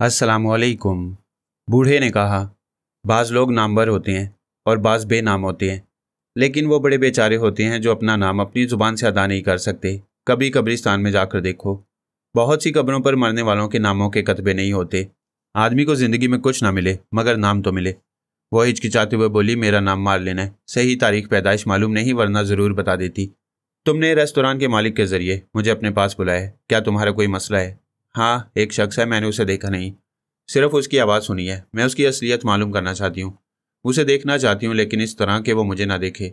अस्सलामुअलैकुम। बूढ़े ने कहा, बाज़ लोग नामवर होते हैं और बाज़ बेनाम होते हैं, लेकिन वो बड़े बेचारे होते हैं जो अपना नाम अपनी ज़ुबान से अदा नहीं कर सकते। कभी कब्रिस्तान में जाकर देखो, बहुत सी कब्रों पर मरने वालों के नामों के कतबे नहीं होते। आदमी को ज़िंदगी में कुछ ना मिले मगर नाम तो मिले। वो हिचकिचाते हुए बोली, मेरा नाम मार्लिन है। सही तारीख पैदाइश मालूम नहीं, वरना ज़रूर बता देती। तुमने रेस्तोरां के मालिक के ज़रिए मुझे अपने पास बुलाया है। क्या तुम्हारा कोई मसला है? हाँ, एक शख्स है, मैंने उसे देखा नहीं, सिर्फ उसकी आवाज़ सुनी है। मैं उसकी असलियत मालूम करना चाहती हूँ। उसे देखना चाहती हूँ, लेकिन इस तरह कि वो मुझे ना देखे।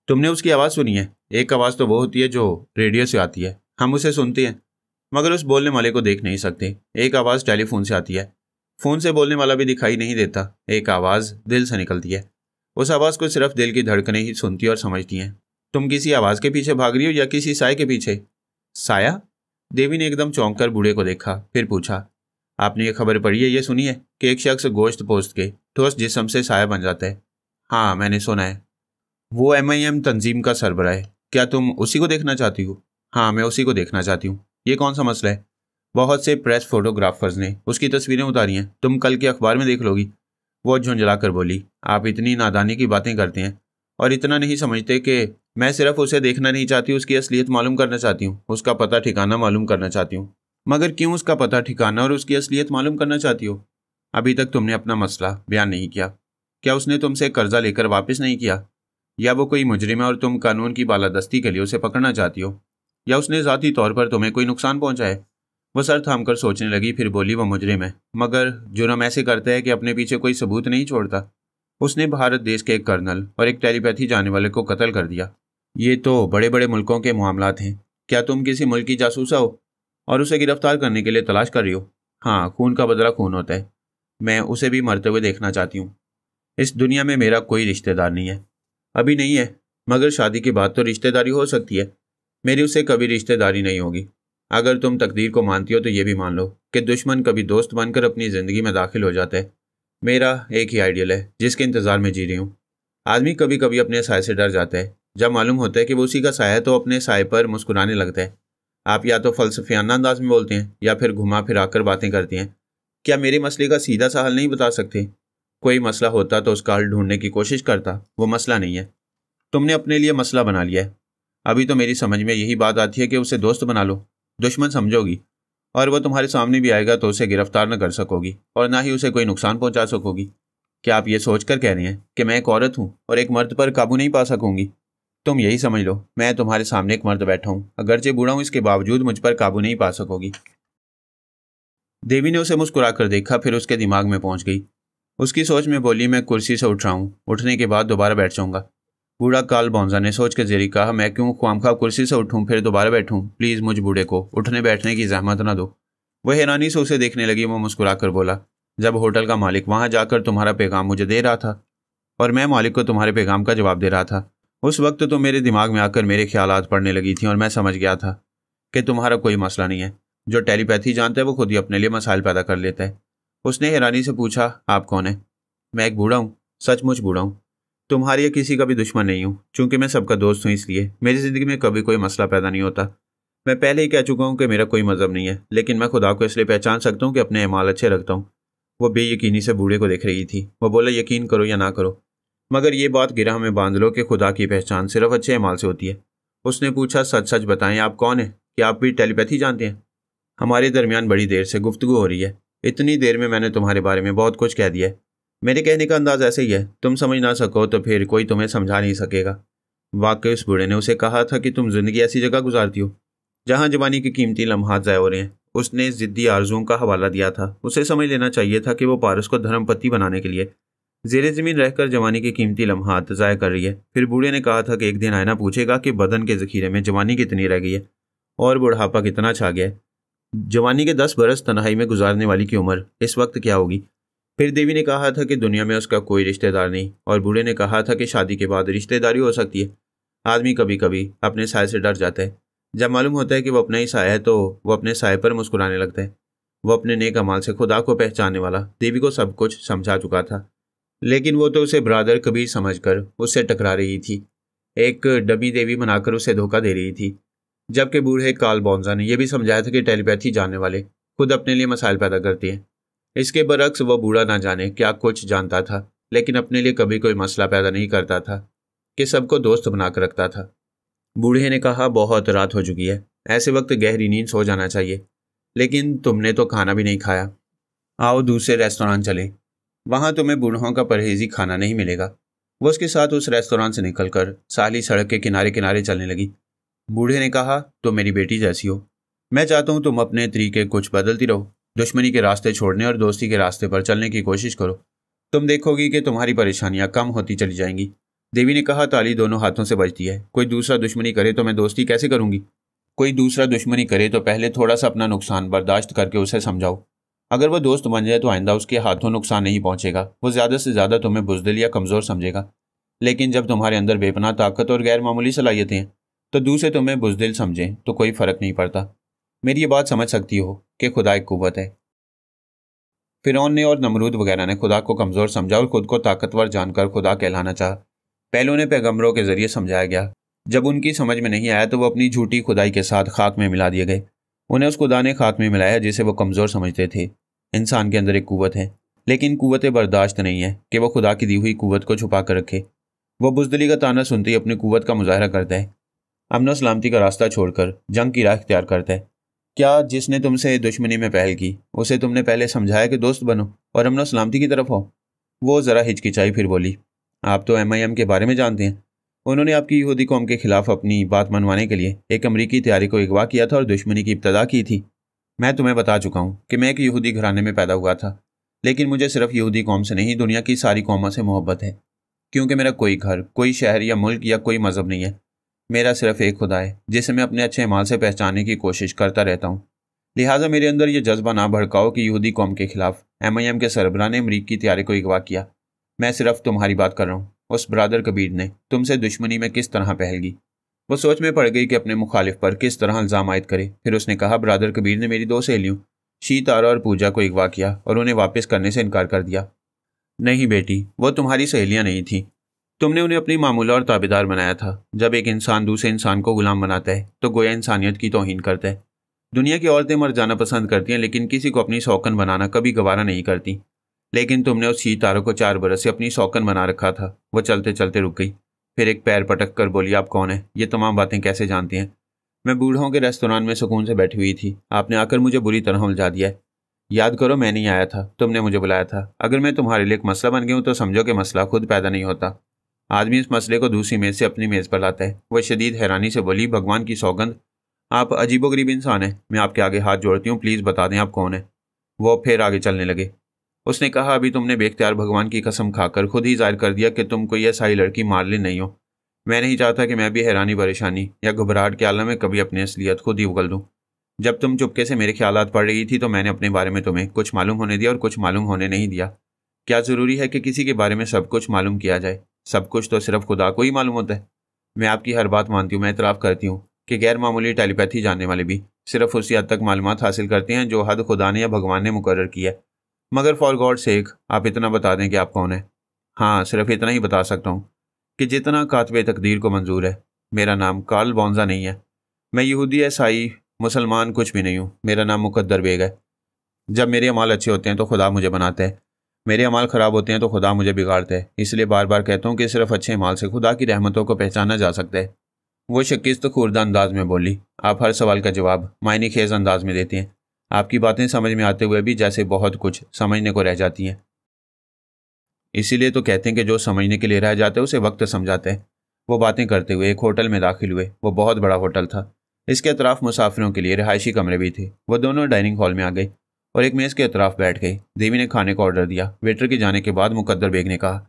तुमने उसकी आवाज़ सुनी है? एक आवाज़ तो वो होती है जो रेडियो से आती है, हम उसे सुनते हैं मगर उस बोलने वाले को देख नहीं सकते। एक आवाज़ टेलीफोन से आती है, फ़ोन से बोलने वाला भी दिखाई नहीं देता। एक आवाज़ दिल से निकलती है, उस आवाज़ को सिर्फ दिल की धड़कनें ही सुनती और समझती हैं। तुम किसी आवाज़ के पीछे भाग रही हो या किसी साय के पीछे? साया? देवी ने एकदम चौंक कर बूढ़े को देखा, फिर पूछा, आपने ये खबर पढ़ी है, ये सुनी है कि एक शख्स गोश्त पोस्ट के ठोस जिस्म से साया बन जाता है? हाँ, मैंने सुना है। वो MIM तंजीम का सरबराह है। क्या तुम उसी को देखना चाहती हो? हाँ, मैं उसी को देखना चाहती हूँ। ये कौन सा मसला है? बहुत से प्रेस फोटोग्राफर्स ने उसकी तस्वीरें उतारी हैं, तुम कल के अखबार में देख लोगी। वो झुंझला कर बोली, आप इतनी नादानी की बातें करते हैं और इतना नहीं समझते कि मैं सिर्फ उसे देखना नहीं चाहती, उसकी असलियत मालूम करना चाहती हूँ, उसका पता ठिकाना मालूम करना चाहती हूँ। मगर क्यों उसका पता ठिकाना और उसकी असलियत मालूम करना चाहती हो? अभी तक तुमने अपना मसला बयान नहीं किया। क्या उसने तुमसे कर्जा लेकर वापस नहीं किया? या वो कोई मुजरिम है और तुम कानून की बालादस्ती के लिए उसे पकड़ना चाहती हो? या उसने ज़ाती तौर पर तुम्हें कोई नुकसान पहुंचा है? वो सर थाम कर सोचने लगी, फिर बोली, वो मुजरिम है, मगर जुर्म ऐसे करता है कि अपने पीछे कोई सबूत नहीं छोड़ता। उसने भारत देश के एक कर्नल और एक टेलीपैथी जानने वाले को कत्ल कर दिया। ये तो बड़े बड़े मुल्कों के मामलात हैं। क्या तुम किसी मुल्क की जासूसा हो और उसे गिरफ्तार करने के लिए तलाश कर रही हो? हाँ, खून का बदला खून होता है। मैं उसे भी मरते हुए देखना चाहती हूँ। इस दुनिया में मेरा कोई रिश्तेदार नहीं है। अभी नहीं है, मगर शादी के बाद तो रिश्तेदारी हो सकती है। मेरी उससे कभी रिश्तेदारी नहीं होगी। अगर तुम तकदीर को मानती हो तो ये भी मान लो कि दुश्मन कभी दोस्त बनकर अपनी ज़िंदगी में दाखिल हो जाता है। मेरा एक ही आइडियल है जिसके इंतज़ार में जी रही हूँ। आदमी कभी कभी अपने साय से डर जाता है। जब मालूम होता है कि वो उसी का साया है तो अपने साय पर मुस्कुराने लगता है। आप या तो फलसफियाना अंदाज में बोलते हैं या फिर घुमा फिरा कर बातें करती हैं। क्या मेरे मसले का सीधा सा हल नहीं बता सकते? कोई मसला होता तो उसका हल ढूंढने की कोशिश करता, वो मसला नहीं है। तुमने अपने लिए मसला बना लिया है। अभी तो मेरी समझ में यही बात आती है कि उसे दोस्त बना लो, दुश्मन समझोगी, और वह तुम्हारे सामने भी आएगा तो उसे गिरफ्तार न कर सकोगी और ना ही उसे कोई नुकसान पहुंचा सकोगी। क्या आप ये सोचकर कह रहे हैं कि मैं एक औरत हूँ और एक मर्द पर काबू नहीं पा सकूंगी? तुम यही समझ लो, मैं तुम्हारे सामने एक मर्द बैठा हूँ, अगरचे बूढ़ा हूँ, इसके बावजूद मुझ पर काबू नहीं पा सकोगी। देवी ने उसे मुस्कुरा कर देखा, फिर उसके दिमाग में पहुंच गई। उसकी सोच में बोली, मैं कुर्सी से उठ रहा हूँ, उठने के बाद दोबारा बैठ जाऊंगा। बूढ़ा काल बौंजा ने सोच के जेरी कहा, मैं क्यों ख्वामखा कुर्सी से उठूं फिर दोबारा बैठूं? प्लीज़ मुझ बूढ़े को उठने बैठने की जहमत ना दो। वह हैरानी से उसे देखने लगी। वो मुस्कुरा कर बोला, जब होटल का मालिक वहां जाकर तुम्हारा पैगाम मुझे दे रहा था और मैं मालिक को तुम्हारे पैगाम का जवाब दे रहा था, उस वक्त तो मेरे दिमाग में आकर मेरे ख्यालात पड़ने लगी थी और मैं समझ गया था कि तुम्हारा कोई मसला नहीं है। जो टेलीपैथी जानता है वो खुद ही अपने लिए मसाइल पैदा कर लेता है। उसने हैरानी से पूछा, आप कौन है? मैं एक बूढ़ा हूँ, सचमुच बूढ़ा हूँ। तुम्हारी या किसी का भी दुश्मन नहीं हूँ, चूंकि मैं सबका दोस्त हूँ, इसलिए मेरी ज़िंदगी में कभी कोई मसला पैदा नहीं होता। मैं पहले ही कह चुका हूँ कि मेरा कोई मज़हब नहीं है, लेकिन मैं खुदा को इसलिए पहचान सकता हूँ कि अपने अमाल अच्छे रखता हूँ। वो बेयकीनी से बूढ़े को देख रही थी। वो बोला, यकीन करो या ना करो, मगर ये बात गिरह में बांध लो कि खुदा की पहचान सिर्फ अच्छे अमाल से होती है। उसने पूछा, सच सच बताएं, आप कौन हैं? क्या आप भी टेलीपैथी जानते हैं? हमारे दरमियान बड़ी देर से गुफ्तगू हो रही है। इतनी देर में मैंने तुम्हारे बारे में बहुत कुछ कह दिया है। मेरे कहने का अंदाज ऐसे ही है, तुम समझ ना सको तो फिर कोई तुम्हें समझा नहीं सकेगा। वाकई उस बूढ़े ने उसे कहा था कि तुम जिंदगी ऐसी जगह गुजारती हो जहां जवानी के कीमती लम्हात ज़ाय हो रहे हैं। उसने जिद्दी आरजुओं का हवाला दिया था। उसे समझ लेना चाहिए था कि वो पारस को धर्मपति बनाने के लिए जेर ज़मीन रहकर जवानी के कीमती लम्हात ज़ाय कर रही है। फिर बूढ़े ने कहा था कि एक दिन आईना पूछेगा कि बदन के ज़खीरे में जवानी कितनी रह गई है और बुढ़ापा कितना छा गया है। जवानी के 10 बरस तन्हाई में गुजारने वाली की उम्र इस वक्त क्या होगी? फिर देवी ने कहा था कि दुनिया में उसका कोई रिश्तेदार नहीं, और बूढ़े ने कहा था कि शादी के बाद रिश्तेदारी हो सकती है। आदमी कभी कभी अपने साय से डर जाता है। जब मालूम होता है कि वो अपना ही साया है तो वो अपने साय पर मुस्कुराने लगता है। वो अपने नेक अमाल से खुदा को पहचानने वाला देवी को सब कुछ समझा चुका था, लेकिन वो तो उसे ब्रादर कबीर समझकर उससे टकरा रही थी, एक डमी देवी बनाकर उसे धोखा दे रही थी। जबकि बूढ़े काल बौंजा ने यह भी समझाया था कि टेलीपैथी जानने वाले खुद अपने लिए मसाइल पैदा करते हैं। इसके बरक्स वह बूढ़ा ना जाने क्या कुछ जानता था, लेकिन अपने लिए कभी कोई मसला पैदा नहीं करता था कि सबको दोस्त बनाकर रखता था। बूढ़े ने कहा, बहुत रात हो चुकी है, ऐसे वक्त गहरी नींद सो जाना चाहिए, लेकिन तुमने तो खाना भी नहीं खाया। आओ दूसरे रेस्तोरां चले, वहां तुम्हें बूढ़ों का परहेजी खाना नहीं मिलेगा। वो उसके साथ उस रेस्तोरां से निकलकर साली सड़क के किनारे किनारे चलने लगी। बूढ़े ने कहा, तुम मेरी बेटी जैसी हो, मैं चाहता हूं तुम अपने तरीके कुछ बदलती रहो, दुश्मनी के रास्ते छोड़ने और दोस्ती के रास्ते पर चलने की कोशिश करो। तुम देखोगी कि तुम्हारी परेशानियां कम होती चली जाएंगी। देवी ने कहा, ताली दोनों हाथों से बजती है, कोई दूसरा दुश्मनी करे तो मैं दोस्ती कैसे करूंगी? कोई दूसरा दुश्मनी करे तो पहले थोड़ा सा अपना नुकसान बर्दाश्त करके उसे समझाओ। अगर वह दोस्त बन जाए तो आइंदा उसके हाथों नुकसान नहीं पहुंचेगा। वो ज़्यादा से ज़्यादा तुम्हें बुज़दिल या कमज़ोर समझेगा, लेकिन जब तुम्हारे अंदर बेपनाह ताकत और गैर मामूली सलाहियतें हैं तो दूसरे तुम्हें बुज़दिल समझें तो कोई फ़र्क नहीं पड़ता। मेरी ये बात समझ सकती हो कि खुदा एक कुव्वत है। फिरौन ने और नमरूद वगैरह ने खुदा को कमज़ोर समझा और खुद को ताकतवर जानकर खुदा कहलाना चाहा। पहले उन्हें पैगंबरों के जरिए समझाया गया, जब उनकी समझ में नहीं आया तो वो अपनी झूठी खुदाई के साथ खाक में मिला दिए गए। उन्हें उस खुदा ने खाक में मिलाया जिसे वो कमज़ोर समझते थे। इंसान के अंदर एक कुव्वत है, लेकिन कुव्वत बर्दाश्त नहीं है कि वह खुदा की दी हुई कुव्वत को छुपा कर रखे। वह बुज़दिली का ताना सुनते ही अपनी कुव्वत का मुजाहरा करता है, अमन और सलामती का रास्ता छोड़कर जंग की राह इख्तियार करता है। क्या जिसने तुमसे दुश्मनी में पहल की उसे तुमने पहले समझाया कि दोस्त बनो और अमन और सलामती की तरफ हो? वो ज़रा हिचकिचाई, फिर बोली, आप तो MIM के बारे में जानते हैं। उन्होंने आपकी यहूदी कौम के खिलाफ अपनी बात मनवाने के लिए एक अमरीकी तैयारी को अगवा किया था और दुश्मनी की इब्तदा की थी। मैं तुम्हें बता चुका हूँ कि मैं एक यहूदी घराने में पैदा हुआ था, लेकिन मुझे सिर्फ यहूदी कौम से नहीं, दुनिया की सारी कौमों से मोहब्बत है, क्योंकि मेरा कोई घर, कोई शहर या मुल्क या कोई मज़हब नहीं है। मेरा सिर्फ एक खुदा है जिसे मैं अपने अच्छे माल से पहचानने की कोशिश करता रहता हूँ। लिहाजा मेरे अंदर यह जज्बा ना भड़काओ कि यहूदी कौम के खिलाफ MIM के सरबराह ने अमरीकी तैयारी को अगवा किया। मैं सिर्फ तुम्हारी बात कर रहा हूँ। उस ब्रादर कबीर ने तुमसे दुश्मनी में किस तरह पहल की। वो सोच में पड़ गई कि अपने मुखालिफ पर किस तरह इल्ज़ाम आयद करे। फिर उसने कहा, ब्रादर कबीर ने मेरी 2 सहेलियों शी, तारा और पूजा को अगवा किया और उन्हें वापस करने से इनकार कर दिया। नहीं बेटी, वो तुम्हारी सहेलियां नहीं थीं। तुमने उन्हें अपनी मामूला और ताबेदार बनाया था। जब एक इंसान दूसरे इंसान को गुलाम बनाता है तो गोया इंसानियत की तौहीन करता है। दुनिया की औरतें मर जाना पसंद करती हैं, लेकिन किसी को अपनी शौकन बनाना कभी गवारा नहीं करती। लेकिन तुमने उस शी तारा को 4 बरस से अपनी शौकन बना रखा था। वो चलते चलते रुक गई, फिर एक पैर पटक कर बोली, आप कौन है? ये तमाम बातें कैसे जानती हैं? मैं बूढ़ों के रेस्तोरां में सुकून से बैठी हुई थी, आपने आकर मुझे बुरी तरह उलझा दिया है। याद करो, मैं नहीं आया था, तुमने मुझे बुलाया था। अगर मैं तुम्हारे लिए एक मसला बन गया हूँ तो समझो कि मसला खुद पैदा नहीं होता। आदमी इस मसले को दूसरी मेज़ से अपनी मेज़ पर लाता है। वह शदीद हैरानी से बोली, भगवान की सौगंध, आप अजीबोगरीब इंसान हैं। मैं आपके आगे हाथ जोड़ती हूँ, प्लीज़ बता दें आप कौन है। वो फिर आगे चलने लगे। उसने कहा, अभी तुमने बेख्तियार भगवान की कसम खाकर खुद ही जाहिर कर दिया कि तुम कोई ऐसी लड़की मार्लिन नहीं हो। मैं नहीं चाहता कि मैं भी हैरानी, परेशानी या घबराहट के आलम में कभी अपनी असलियत खुद ही उगल दूँ। जब तुम चुपके से मेरे ख्यालात पढ़ रही थी तो मैंने अपने बारे में तुम्हें कुछ मालूम होने दिया और कुछ मालूम होने नहीं दिया। क्या ज़रूरी है कि किसी के बारे में सब कुछ मालूम किया जाए? सब कुछ तो सिर्फ खुदा को ही मालूम होता है। मैं आपकी हर बात मानती हूँ। मैं इतराफ़ करती हूँ कि गैर मामूली टेलीपैथी जानने वाले भी सिर्फ उसी हद तक मालूमात हासिल करते हैं जो हद खुदा ने या भगवान ने मुकर्रर की है। मगर फॉर गॉड सेक, आप इतना बता दें कि आप कौन हैं। हाँ, सिर्फ इतना ही बता सकता हूँ कि जितना कातबे तकदीर को मंजूर है। मेरा नाम कार्ल बोंजा नहीं है। मैं यहूदी, ईसाई, मुसलमान कुछ भी नहीं हूँ। मेरा नाम मुकद्दर बेग है। जब मेरे अमाल अच्छे होते हैं तो खुदा मुझे बनाता है, मेरे अमाल ख़राब होते हैं तो खुदा मुझे बिगाड़ता है। इसलिए बार बार कहता हूँ कि सिर्फ अच्छे अमाल से खुदा की रहमतों को पहचाना जा सकता है। वो शकीस्त खुर्दा अंदाज में बोली, आप हर सवाल का जवाब मायने खेज अंदाज में देते हैं। आपकी बातें समझ में आते हुए भी जैसे बहुत कुछ समझने को रह जाती हैं। इसीलिए तो कहते हैं कि जो समझने के लिए रह जाता है उसे वक्त समझाते हैं। वो बातें करते हुए एक होटल में दाखिल हुए। वो बहुत बड़ा होटल था। इसके अतराफ मुसाफिरों के लिए रिहायशी कमरे भी थे। वो दोनों डाइनिंग हॉल में आ गए और एक मेज़ के अतराफ बैठ गई। देवी ने खाने का ऑर्डर दिया। वेटर के जाने के बाद मुकद्दर बेग ने कहा,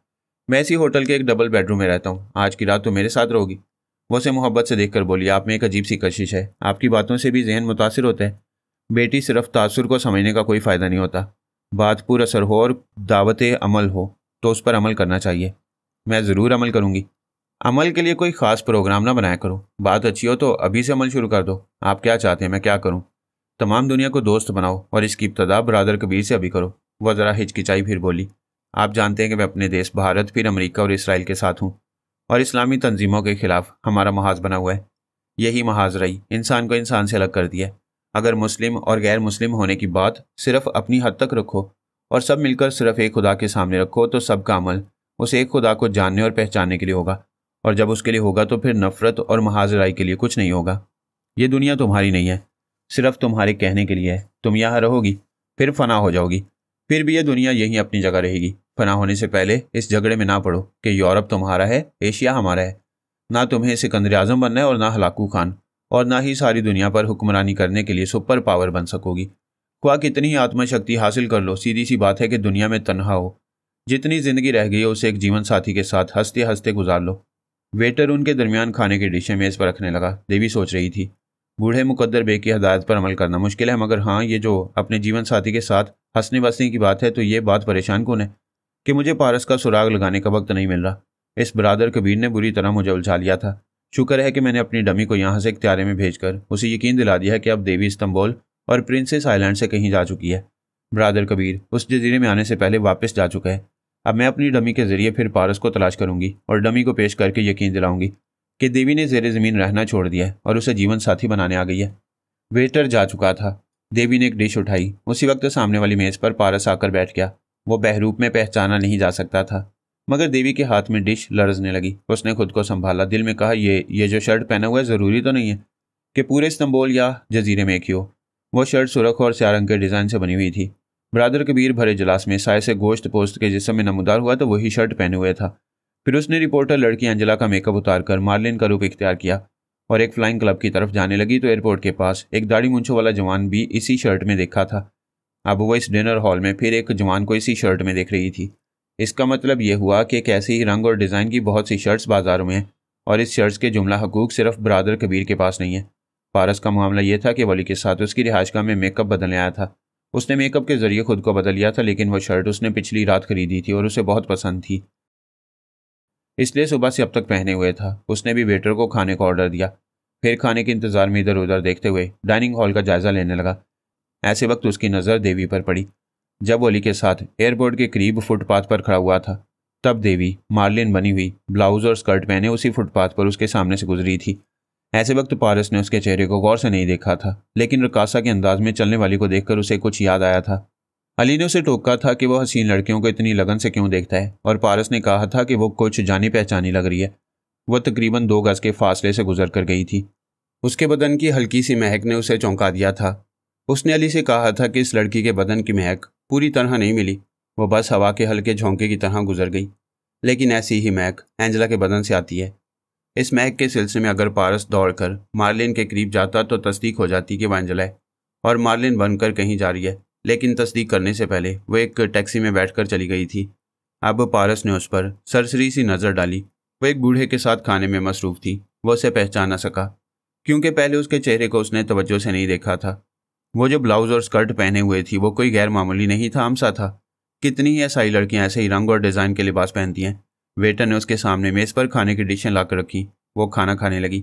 मैं इसी होटल के एक डबल बेडरूम में रहता हूँ। आज की रात तो मेरे साथ रहोगी। वो उसे मोहब्बत से देखकर बोली, आप में एक अजीब सी कशिश है। आपकी बातों से भी जहन मुतासिर होता है। बेटी, सिर्फ तासुर को समझने का कोई फ़ायदा नहीं होता। बात पुरअसर हो और दावत अमल हो तो उस पर अमल करना चाहिए। मैं ज़रूर अमल करूँगी। अमल के लिए कोई ख़ास प्रोग्राम ना बनाया करो। बात अच्छी हो तो अभी से अमल शुरू कर दो। आप क्या चाहते हैं मैं क्या करूँ? तमाम दुनिया को दोस्त बनाओ और इसकी इब्तदा ब्रादर कबीर से अभी करो। वह ज़रा हिचकिचाई, फिर बोली, आप जानते हैं कि मैं अपने देश भारत, फिर अमेरिका और इसराइल के साथ हूँ और इस्लामी तंजीमों के खिलाफ हमारा महाज बना हुआ है। यही महाज रही इंसान को इंसान से अलग कर दिया। अगर मुस्लिम और गैर मुस्लिम होने की बात सिर्फ अपनी हद तक रखो और सब मिलकर सिर्फ एक खुदा के सामने रखो तो सबका अमल उस एक खुदा को जानने और पहचानने के लिए होगा, और जब उसके लिए होगा तो फिर नफरत और महाजराई के लिए कुछ नहीं होगा। ये दुनिया तुम्हारी नहीं है, सिर्फ तुम्हारे कहने के लिए है। तुम यहाँ रहोगी, फिर फना हो जाओगी, फिर भी यह दुनिया यहीं अपनी जगह रहेगी। फना होने से पहले इस झगड़े में ना पड़ो कि यूरोप तुम्हारा है, एशिया हमारा है। ना तुम्हें सिकंदर आजम बनना है और ना हलाकू खान, और ना ही सारी दुनिया पर हुक्मरानी करने के लिए सुपर पावर बन सकोगी। ख्वाह कितनी ही आत्मशक्ति हासिल कर लो, सीधी सी बात है कि दुनिया में तन्हा हो। जितनी जिंदगी रह गई है उसे एक जीवन साथी के साथ हंसते हंसते गुजार लो। वेटर उनके दरमियान खाने की डिशें मेज पर रखने लगा। देवी सोच रही थी, बूढ़े मुकद्दर बे की हदायत पर अमल करना मुश्किल है, मगर हाँ, ये जो अपने जीवन साथी के साथ हंसने बसने की बात है तो ये बात परेशान कौन है कि मुझे पारस का सुराग लगाने का वक्त नहीं मिल रहा। इस बरादर कबीर ने बुरी तरह मुझे उलझा लिया था। शुक्र है कि मैंने अपनी डमी को यहाँ से एक त्यारे में भेजकर उसे यकीन दिला दिया है कि अब देवी इस्तंबुल और प्रिंसेस आइलैंड से कहीं जा चुकी है। बरादर कबीर उस जजीरे में आने से पहले वापस जा चुका है। अब मैं अपनी डमी के जरिए फिर पारस को तलाश करूंगी और डमी को पेश करके यकीन दिलाऊंगी कि देवी ने जेरे ज़मीन रहना छोड़ दिया है और उसे जीवन साथी बनाने आ गई है। वेटर जा चुका था। देवी ने एक डिश उठाई। उसी वक्त सामने वाली मेज पर पारस आकर बैठ गया। वो बहरूप में पहचाना नहीं जा सकता था, मगर देवी के हाथ में डिश लरजने लगी। उसने खुद को संभाला, दिल में कहा, ये जो शर्ट पहना हुआ है ज़रूरी तो नहीं है कि पूरे इस्तंबुल या जजीरे में एक ही हो। वो शर्ट सुरख और स्याह रंग के डिज़ाइन से बनी हुई थी। बरादर कबीर भरे जिलास में साय से गोश्त पोस्ट के जिस्म में नमूदार हुआ तो वही शर्ट पहने हुए था। फिर उसने रिपोर्टर लड़की अंजला का मेकअप उतारकर मार्लिन का रूप इख्तियार किया और एक फ्लाइंग क्लब की तरफ जाने लगी तो एयरपोर्ट के पास एक दाढ़ी मूंछों वाला जवान भी इसी शर्ट में देखा था। अब वो इस डिनर हॉल में फिर एक जवान को इसी शर्ट में देख रही थी। इसका मतलब ये हुआ कि एक ऐसे ही रंग और डिज़ाइन की बहुत सी शर्ट्स बाजारों में हैं और इस शर्ट्स के जुमला हकूक सिर्फ बरादर कबीर के पास नहीं है। पारस का मामला ये था कि वली के साथ उसकी रिहाइशगाह में मेकअप बदलने आया था। उसने मेकअप के जरिए खुद को बदल लिया था, लेकिन वो शर्ट उसने पिछली रात खरीदी थी और उसे बहुत पसंद थी, इसलिए सुबह से अब तक पहने हुए था। उसने भी वेटर को खाने का ऑर्डर दिया, फिर खाने के इंतजार में इधर उधर देखते हुए डाइनिंग हॉल का जायजा लेने लगा। ऐसे वक्त उसकी नज़र देवी पर पड़ी। जब वली के साथ एयरपोर्ट के करीब फुटपाथ पर खड़ा हुआ था तब देवी मार्लिन बनी हुई ब्लाउज और स्कर्ट पहने उसी फुटपाथ पर उसके सामने से गुजरी थी। ऐसे वक्त पारस ने उसके चेहरे को गौर से नहीं देखा था, लेकिन रकासा के अंदाज में चलने वाली को देखकर उसे कुछ याद आया था। अली ने उसे टोका था कि वह हसीन लड़कियों को इतनी लगन से क्यों देखता है, और पारस ने कहा था कि वो कुछ जानी पहचानी लग रही है। वह तकरीबन 2 गज के फासले से गुजर कर गई थी। उसके बदन की हल्की सी महक ने उसे चौंका दिया था। उसने अली से कहा था कि इस लड़की के बदन की महक पूरी तरह नहीं मिली, वो बस हवा के हल्के झोंके की तरह गुजर गई। लेकिन ऐसी ही महक एंजेला के बदन से आती है। इस महक के सिलसिले में अगर पारस दौड़कर मार्लिन के करीब जाता तो तस्दीक हो जाती कि वह एंजेला है और मार्लिन बनकर कहीं जा रही है, लेकिन तस्दीक करने से पहले वो एक टैक्सी में बैठकर चली गई थी। अब पारस ने उस पर सरसरी सी नज़र डाली। वो एक बूढ़े के साथ खाने में मसरूफ़ थी। वो उसे पहचान न सका क्योंकि पहले उसके चेहरे को उसने तवज्जो से नहीं देखा था। वो जो ब्लाउज और स्कर्ट पहने हुए थी वो कोई गैर मामूली नहीं था, आम सा था। कितनी ही ऐसी लड़कियां ऐसे ही रंग और डिज़ाइन के लिबास पहनती हैं। वेटर ने उसके सामने मेज़ पर खाने की डिशें लाकर रखी। वो खाना खाने लगी।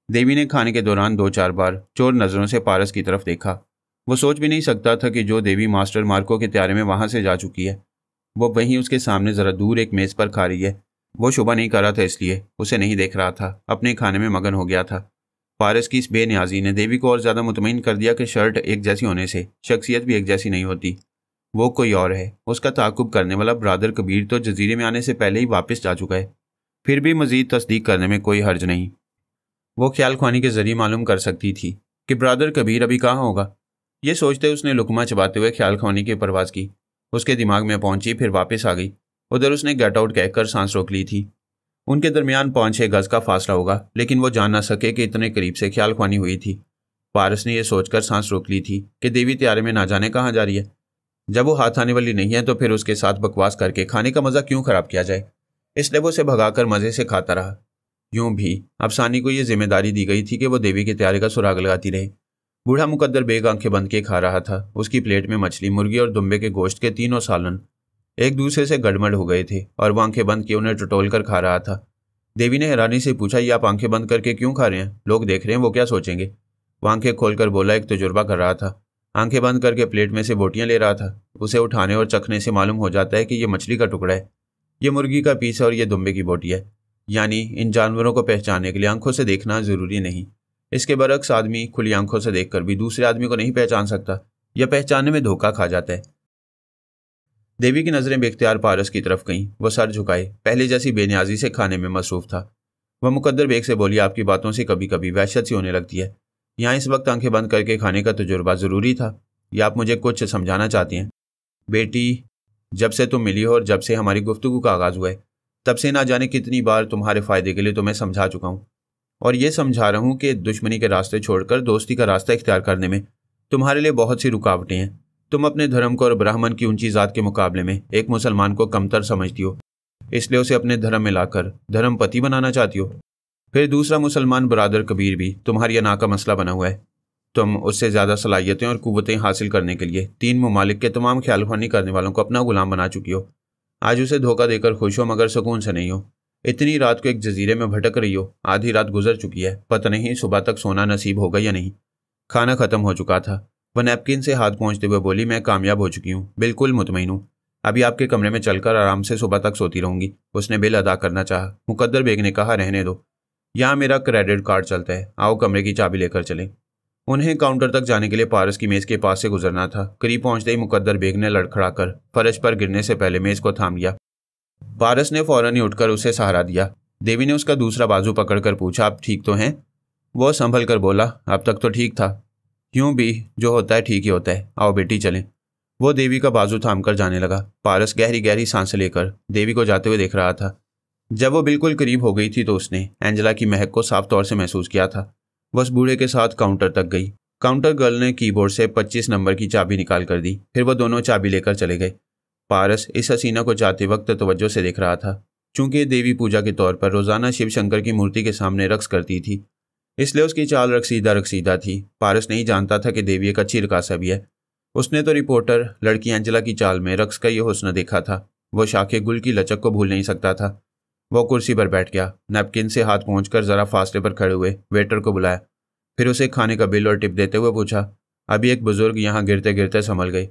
देवी ने खाने के दौरान 2-4 बार चोर नज़रों से पारस की तरफ देखा। वो सोच भी नहीं सकता था कि जो देवी मास्टर मार्को के त्यारे में वहाँ से जा चुकी है वो वहीं उसके सामने ज़रा दूर एक मेज़ पर खा रही है। वो शुबा नहीं कर रहा था, इसलिए उसे नहीं देख रहा था, अपने खाने में मगन हो गया था। पारस की इस बेनियाजी ने देवी को और ज़्यादा मुतमईन कर दिया कि शर्ट एक जैसी होने से शख्सियत भी एक जैसी नहीं होती। वो कोई और है। उसका ताक़ुब करने वाला बरादर कबीर तो जजीरे में आने से पहले ही वापस जा चुका है। फिर भी मज़ीद तस्दीक करने में कोई हर्ज नहीं। वो ख्याल ख्वानी के जरिए मालूम कर सकती थी कि बरादर कबीर अभी कहाँ होगा। ये सोचते उसने लुकमा चबाते हुए ख्याल ख्वानी की परवाज़ की। उसके दिमाग में पहुंची, फिर वापस आ गई। उधर उसने गेट आउट कहकर सांस रोक ली थी। उनके दरमियान 5-6 गज का फासला होगा, लेकिन वो जान ना सके कि इतने करीब से ख्याल ख्वानी हुई थी। पारस ने यह सोचकर सांस रोक ली थी कि देवी त्यारे में ना जाने कहाँ जा रही है। जब वो हाथ आने वाली नहीं है तो फिर उसके साथ बकवास करके खाने का मज़ा क्यों ख़राब किया जाए। इसलिए वो उसे भगाकर मज़े से खाता रहा। यूं भी अफसानी को यह जिम्मेदारी दी गई थी कि वो देवी के त्यारे का सुराग लगाती रहे। बूढ़ा मुकद्दर बेग आंखें बंद के खा रहा था। उसकी प्लेट में मछली, मुर्गी और दुम्बे के गोश्त के तीनों सालन एक दूसरे से गड़मड़ हो गए थे और वह आंखें बंद किए उन्हें टटोल कर खा रहा था। देवी ने हैरानी से पूछा, ये आप आंखें बंद करके क्यों खा रहे हैं? लोग देख रहे हैं, वो क्या सोचेंगे? वो आंखें खोलकर बोला, एक तजुर्बा कर रहा था। आंखें बंद करके प्लेट में से बोटियां ले रहा था। उसे उठाने और चखने से मालूम हो जाता है कि यह मछली का टुकड़ा है, ये मुर्गी का पीस है और ये दुम्बे की बोटी है। यानी इन जानवरों को पहचानने के लिए आंखों से देखना जरूरी नहीं। इसके बरक्स आदमी खुली आंखों से देखकर भी दूसरे आदमी को नहीं पहचान सकता या पहचानने में धोखा खा जाता है। देवी की नज़रें बेख्तियार पारस की तरफ गईं। वो सर झुकाए पहले जैसी बेनियाजी से खाने में मसरूफ था। वह मुकद्दर बेग से बोली, आपकी बातों से कभी कभी वहशत सी होने लगती है। यहाँ इस वक्त आंखें बंद करके खाने का तजुर्बा ज़रूरी था, या आप मुझे कुछ समझाना चाहती हैं? बेटी, जब से तुम मिली हो और जब से हमारी गुफ्तगू का आगाज़ हुआ है, तब से ना जाने कितनी बार तुम्हारे फ़ायदे के लिए तुम्हें समझा चुका हूँ, और ये समझा रहा हूँ कि दुश्मनी के रास्ते छोड़कर दोस्ती का रास्ता इख्तियार करने में तुम्हारे लिए बहुत सी रुकावटें हैं। तुम अपने धर्म को और ब्राह्मण की ऊंची ज़ात के मुकाबले में एक मुसलमान को कमतर समझती हो, इसलिए उसे अपने धर्म में लाकर धर्मपति बनाना चाहती हो। फिर दूसरा मुसलमान बरादर कबीर भी तुम्हारी अना का मसला बना हुआ है। तुम उससे ज़्यादा सलाहियतें और कुव्वतें हासिल करने के लिए 3 ममालिक के तमाम ख्याल ख्वानी करने वालों को अपना गुलाम बना चुकी हो। आज उसे धोखा देकर खुश हो, मगर सुकून से नहीं हो। इतनी रात को एक जजीरे में भटक रही हो। आधी रात गुजर चुकी है, पता नहीं सुबह तक सोना नसीब होगा या नहीं। खाना खत्म हो चुका था। वह नैपकिन से हाथ पहुँचते हुए बोली, मैं कामयाब हो चुकी हूँ, बिल्कुल मुतमईन हूँ। अभी आपके कमरे में चलकर आराम से सुबह तक सोती रहूंगी। उसने बिल अदा करना चाहा। मुकद्दर बेग ने कहा, रहने दो, यहाँ मेरा क्रेडिट कार्ड चलता है, आओ कमरे की चाबी लेकर चलें। उन्हें काउंटर तक जाने के लिए पारस की मेज़ के पास से गुजरना था। करीब पहुंचते ही मुकद्दर बेग ने लड़खड़ाकर फर्श पर गिरने से पहले मेज़ को थाम लिया। पारस ने फौरन ही उठकर उसे सहारा दिया। देवी ने उसका दूसरा बाजू पकड़कर पूछा, आप ठीक तो हैं? वो संभल कर बोला, अब तक तो ठीक था। यूं भी जो होता है ठीक ही होता है, आओ बेटी चलें। वो देवी का बाजू थामकर जाने लगा। पारस गहरी गहरी सांसें लेकर देवी को जाते हुए देख रहा था। जब वो बिल्कुल करीब हो गई थी तो उसने एंजेला की महक को साफ तौर से महसूस किया था। वह उस बूढ़े के साथ काउंटर तक गई। काउंटर गर्ल ने कीबोर्ड से 25 नंबर की चाबी निकाल कर दी। फिर वो दोनों चाबी लेकर चले गए। पारस इस हसीना को जाते वक्त तवज्जो से देख रहा था। चूंकि देवी पूजा के तौर पर रोजाना शिव शंकर की मूर्ति के सामने रक्स करती थी, इसलिए उसकी चाल रक्सीदा रक्सीदा थी। पारस नहीं जानता था कि देवी एक अच्छी रकासा भी है। उसने तो रिपोर्टर लड़की एंजेला की चाल में रक्स का ये हुस्न देखा था। वो शाखे गुल की लचक को भूल नहीं सकता था। वो कुर्सी पर बैठ गया। नैपकिन से हाथ पहुंचकर जरा फासले पर खड़े हुए वेटर को बुलाया। फिर उसे खाने का बिल और टिप देते हुए पूछा, अभी एक बुजुर्ग यहाँ गिरते गिरते संभल गए,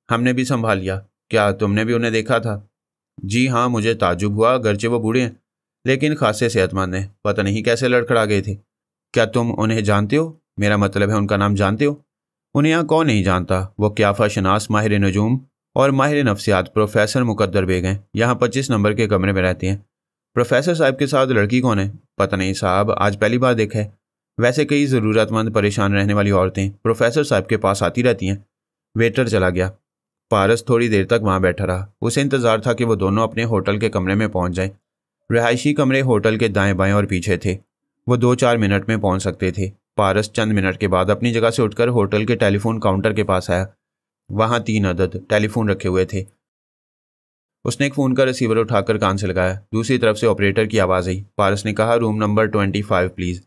हमने भी संभाल लिया। क्या तुमने भी उन्हें देखा था? जी हाँ, मुझे ताज्जुब हुआ, अगरचे वो बूढ़े हैं लेकिन खासे सेहतमंद हैं। पता नहीं कैसे लड़खड़ा गए थे। क्या तुम उन्हें जानते हो? मेरा मतलब है उनका नाम जानते हो? उन्हें यहाँ कौन नहीं जानता। वो क्याफा शनास, माहिर नजूम और माहिर नफ्सियात प्रोफेसर मुकद्दर बेग हैं। यहाँ 25 नंबर के कमरे में रहते हैं। प्रोफेसर साहब के साथ लड़की कौन है? पता नहीं साहब, आज पहली बार देखा है। वैसे कई ज़रूरतमंद परेशान रहने वाली औरतें प्रोफेसर साहब के पास आती रहती हैं। वेटर चला गया। पारस थोड़ी देर तक वहाँ बैठा रहा। उसे इंतजार था कि वो दोनों अपने होटल के कमरे में पहुँच जाएं। रिहायशी कमरे होटल के दाएं बाएं और पीछे थे। वो 2-4 मिनट में पहुँच सकते थे। पारस चंद मिनट के बाद अपनी जगह से उठकर होटल के टेलीफोन काउंटर के पास आया। वहाँ 3 अदद टेलीफोन रखे हुए थे। उसने एक फ़ोन का रिसीवर उठाकर कान से लगाया। दूसरी तरफ से ऑपरेटर की आवाज़ आई। पारस ने कहा, रूम नंबर 25 प्लीज़।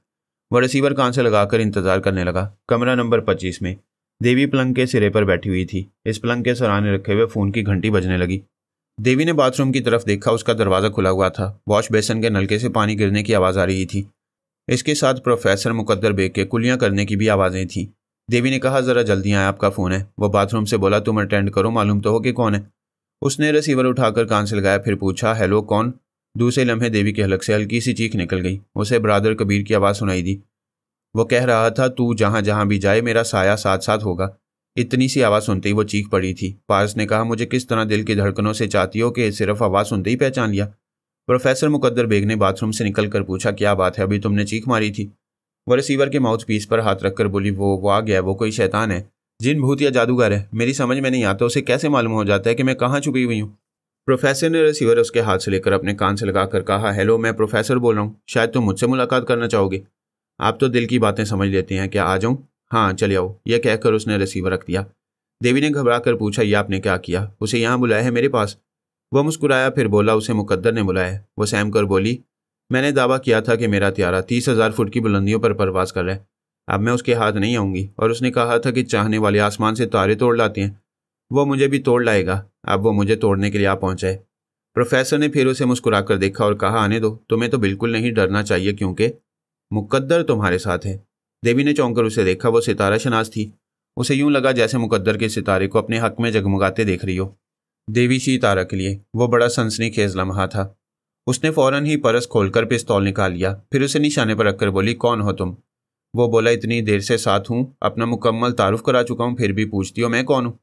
वह रिसीवर कान से लगाकर इंतजार करने लगा। कमरा नंबर 25 में देवी पलंग के सिरे पर बैठी हुई थी। इस पलंग के सराहने रखे हुए फ़ोन की घंटी बजने लगी। देवी ने बाथरूम की तरफ देखा। उसका दरवाज़ा खुला हुआ था। वॉश बेसन के नलके से पानी गिरने की आवाज़ आ रही थी। इसके साथ प्रोफेसर मुकद्दर बेग के कुलियाँ करने की भी आवाज़ें थीं। देवी ने कहा, ज़रा जल्दी आए, आपका फ़ोन है। वो बाथरूम से बोला, तुम अटेंड करो, मालूम तो हो कि कौन है। उसने रिसीवर उठाकर कान से लगाया। फिर पूछा, हेलो कौन? दूसरे लम्हे देवी के हलक से हल्की सी चीख निकल गई। उसे ब्रादर कबीर की आवाज़ सुनाई दी। वो कह रहा था, तू जहाँ जहाँ भी जाए मेरा साया साथ साथ होगा। इतनी सी आवाज़ सुनते ही वो चीख पड़ी थी। पारस ने कहा, मुझे किस तरह दिल की धड़कनों से चाहती हो कि सिर्फ आवाज़ सुनते ही पहचान लिया? प्रोफेसर मुकद्दर बेग ने बाथरूम से निकल कर पूछा, क्या बात है, अभी तुमने चीख मारी थी? वो रिसीवर के माउथ पीस पर हाथ रखकर बोली, वो आ गया, वो कोई शैतान है, जिन भूत या जादूगर है, मेरी समझ में नहीं आता। उसे कैसे मालूम हो जाता है कि मैं कहाँ छुपी हुई हूँ? प्रोफेसर ने रिसीवर उसके हाथ से लेकर अपने कान से लगाकर कहा, हेलो, मैं प्रोफेसर बोल रहा हूँ, शायद तुम मुझसे मुलाकात करना चाहोगे। आप तो दिल की बातें समझ लेते हैं, क्या आ जाऊँ? हाँ चले आओ। यह कहकर उसने रिसीवर रख दिया। देवी ने घबरा कर पूछा, यह आपने क्या किया? उसे यहाँ बुलाया है मेरे पास? वह मुस्कुराया, फिर बोला, उसे मुकद्दर ने बुलाया। वो सहम कर बोली, मैंने दावा किया था कि मेरा त्यारा 30,000 फुट की बुलंदियों पर परवास कर रहा है। अब मैं उसके हाथ नहीं आऊँगी। और उसने कहा था कि चाहने वाले आसमान से तारे तोड़ लाते हैं, वो मुझे भी तोड़ लाएगा। अब वो मुझे तोड़ने के लिए आ पहुँचा है। प्रोफेसर ने फिर उसे मुस्कुरा कर देखा और कहा, आने दो, तुम्हें तो बिल्कुल नहीं डरना चाहिए क्योंकि मुकद्दर तुम्हारे साथ है। देवी ने चौंक कर उसे देखा। वो सितारा शनास थी। उसे यूं लगा जैसे मुकद्दर के सितारे को अपने हक में जगमगाते देख रही हो। देवी शी तारा के लिए वो बड़ा सनसनीखेज लम्हा था। उसने फौरन ही परस खोलकर पिस्तौल निकाल लिया। फिर उसे निशाने पर रखकर बोली, कौन हो तुम? वो बोला, इतनी देर से साथ हूँ, अपना मुकम्मल तारुफ करा चुका हूँ, फिर भी पूछती हो मैं कौन हूँ?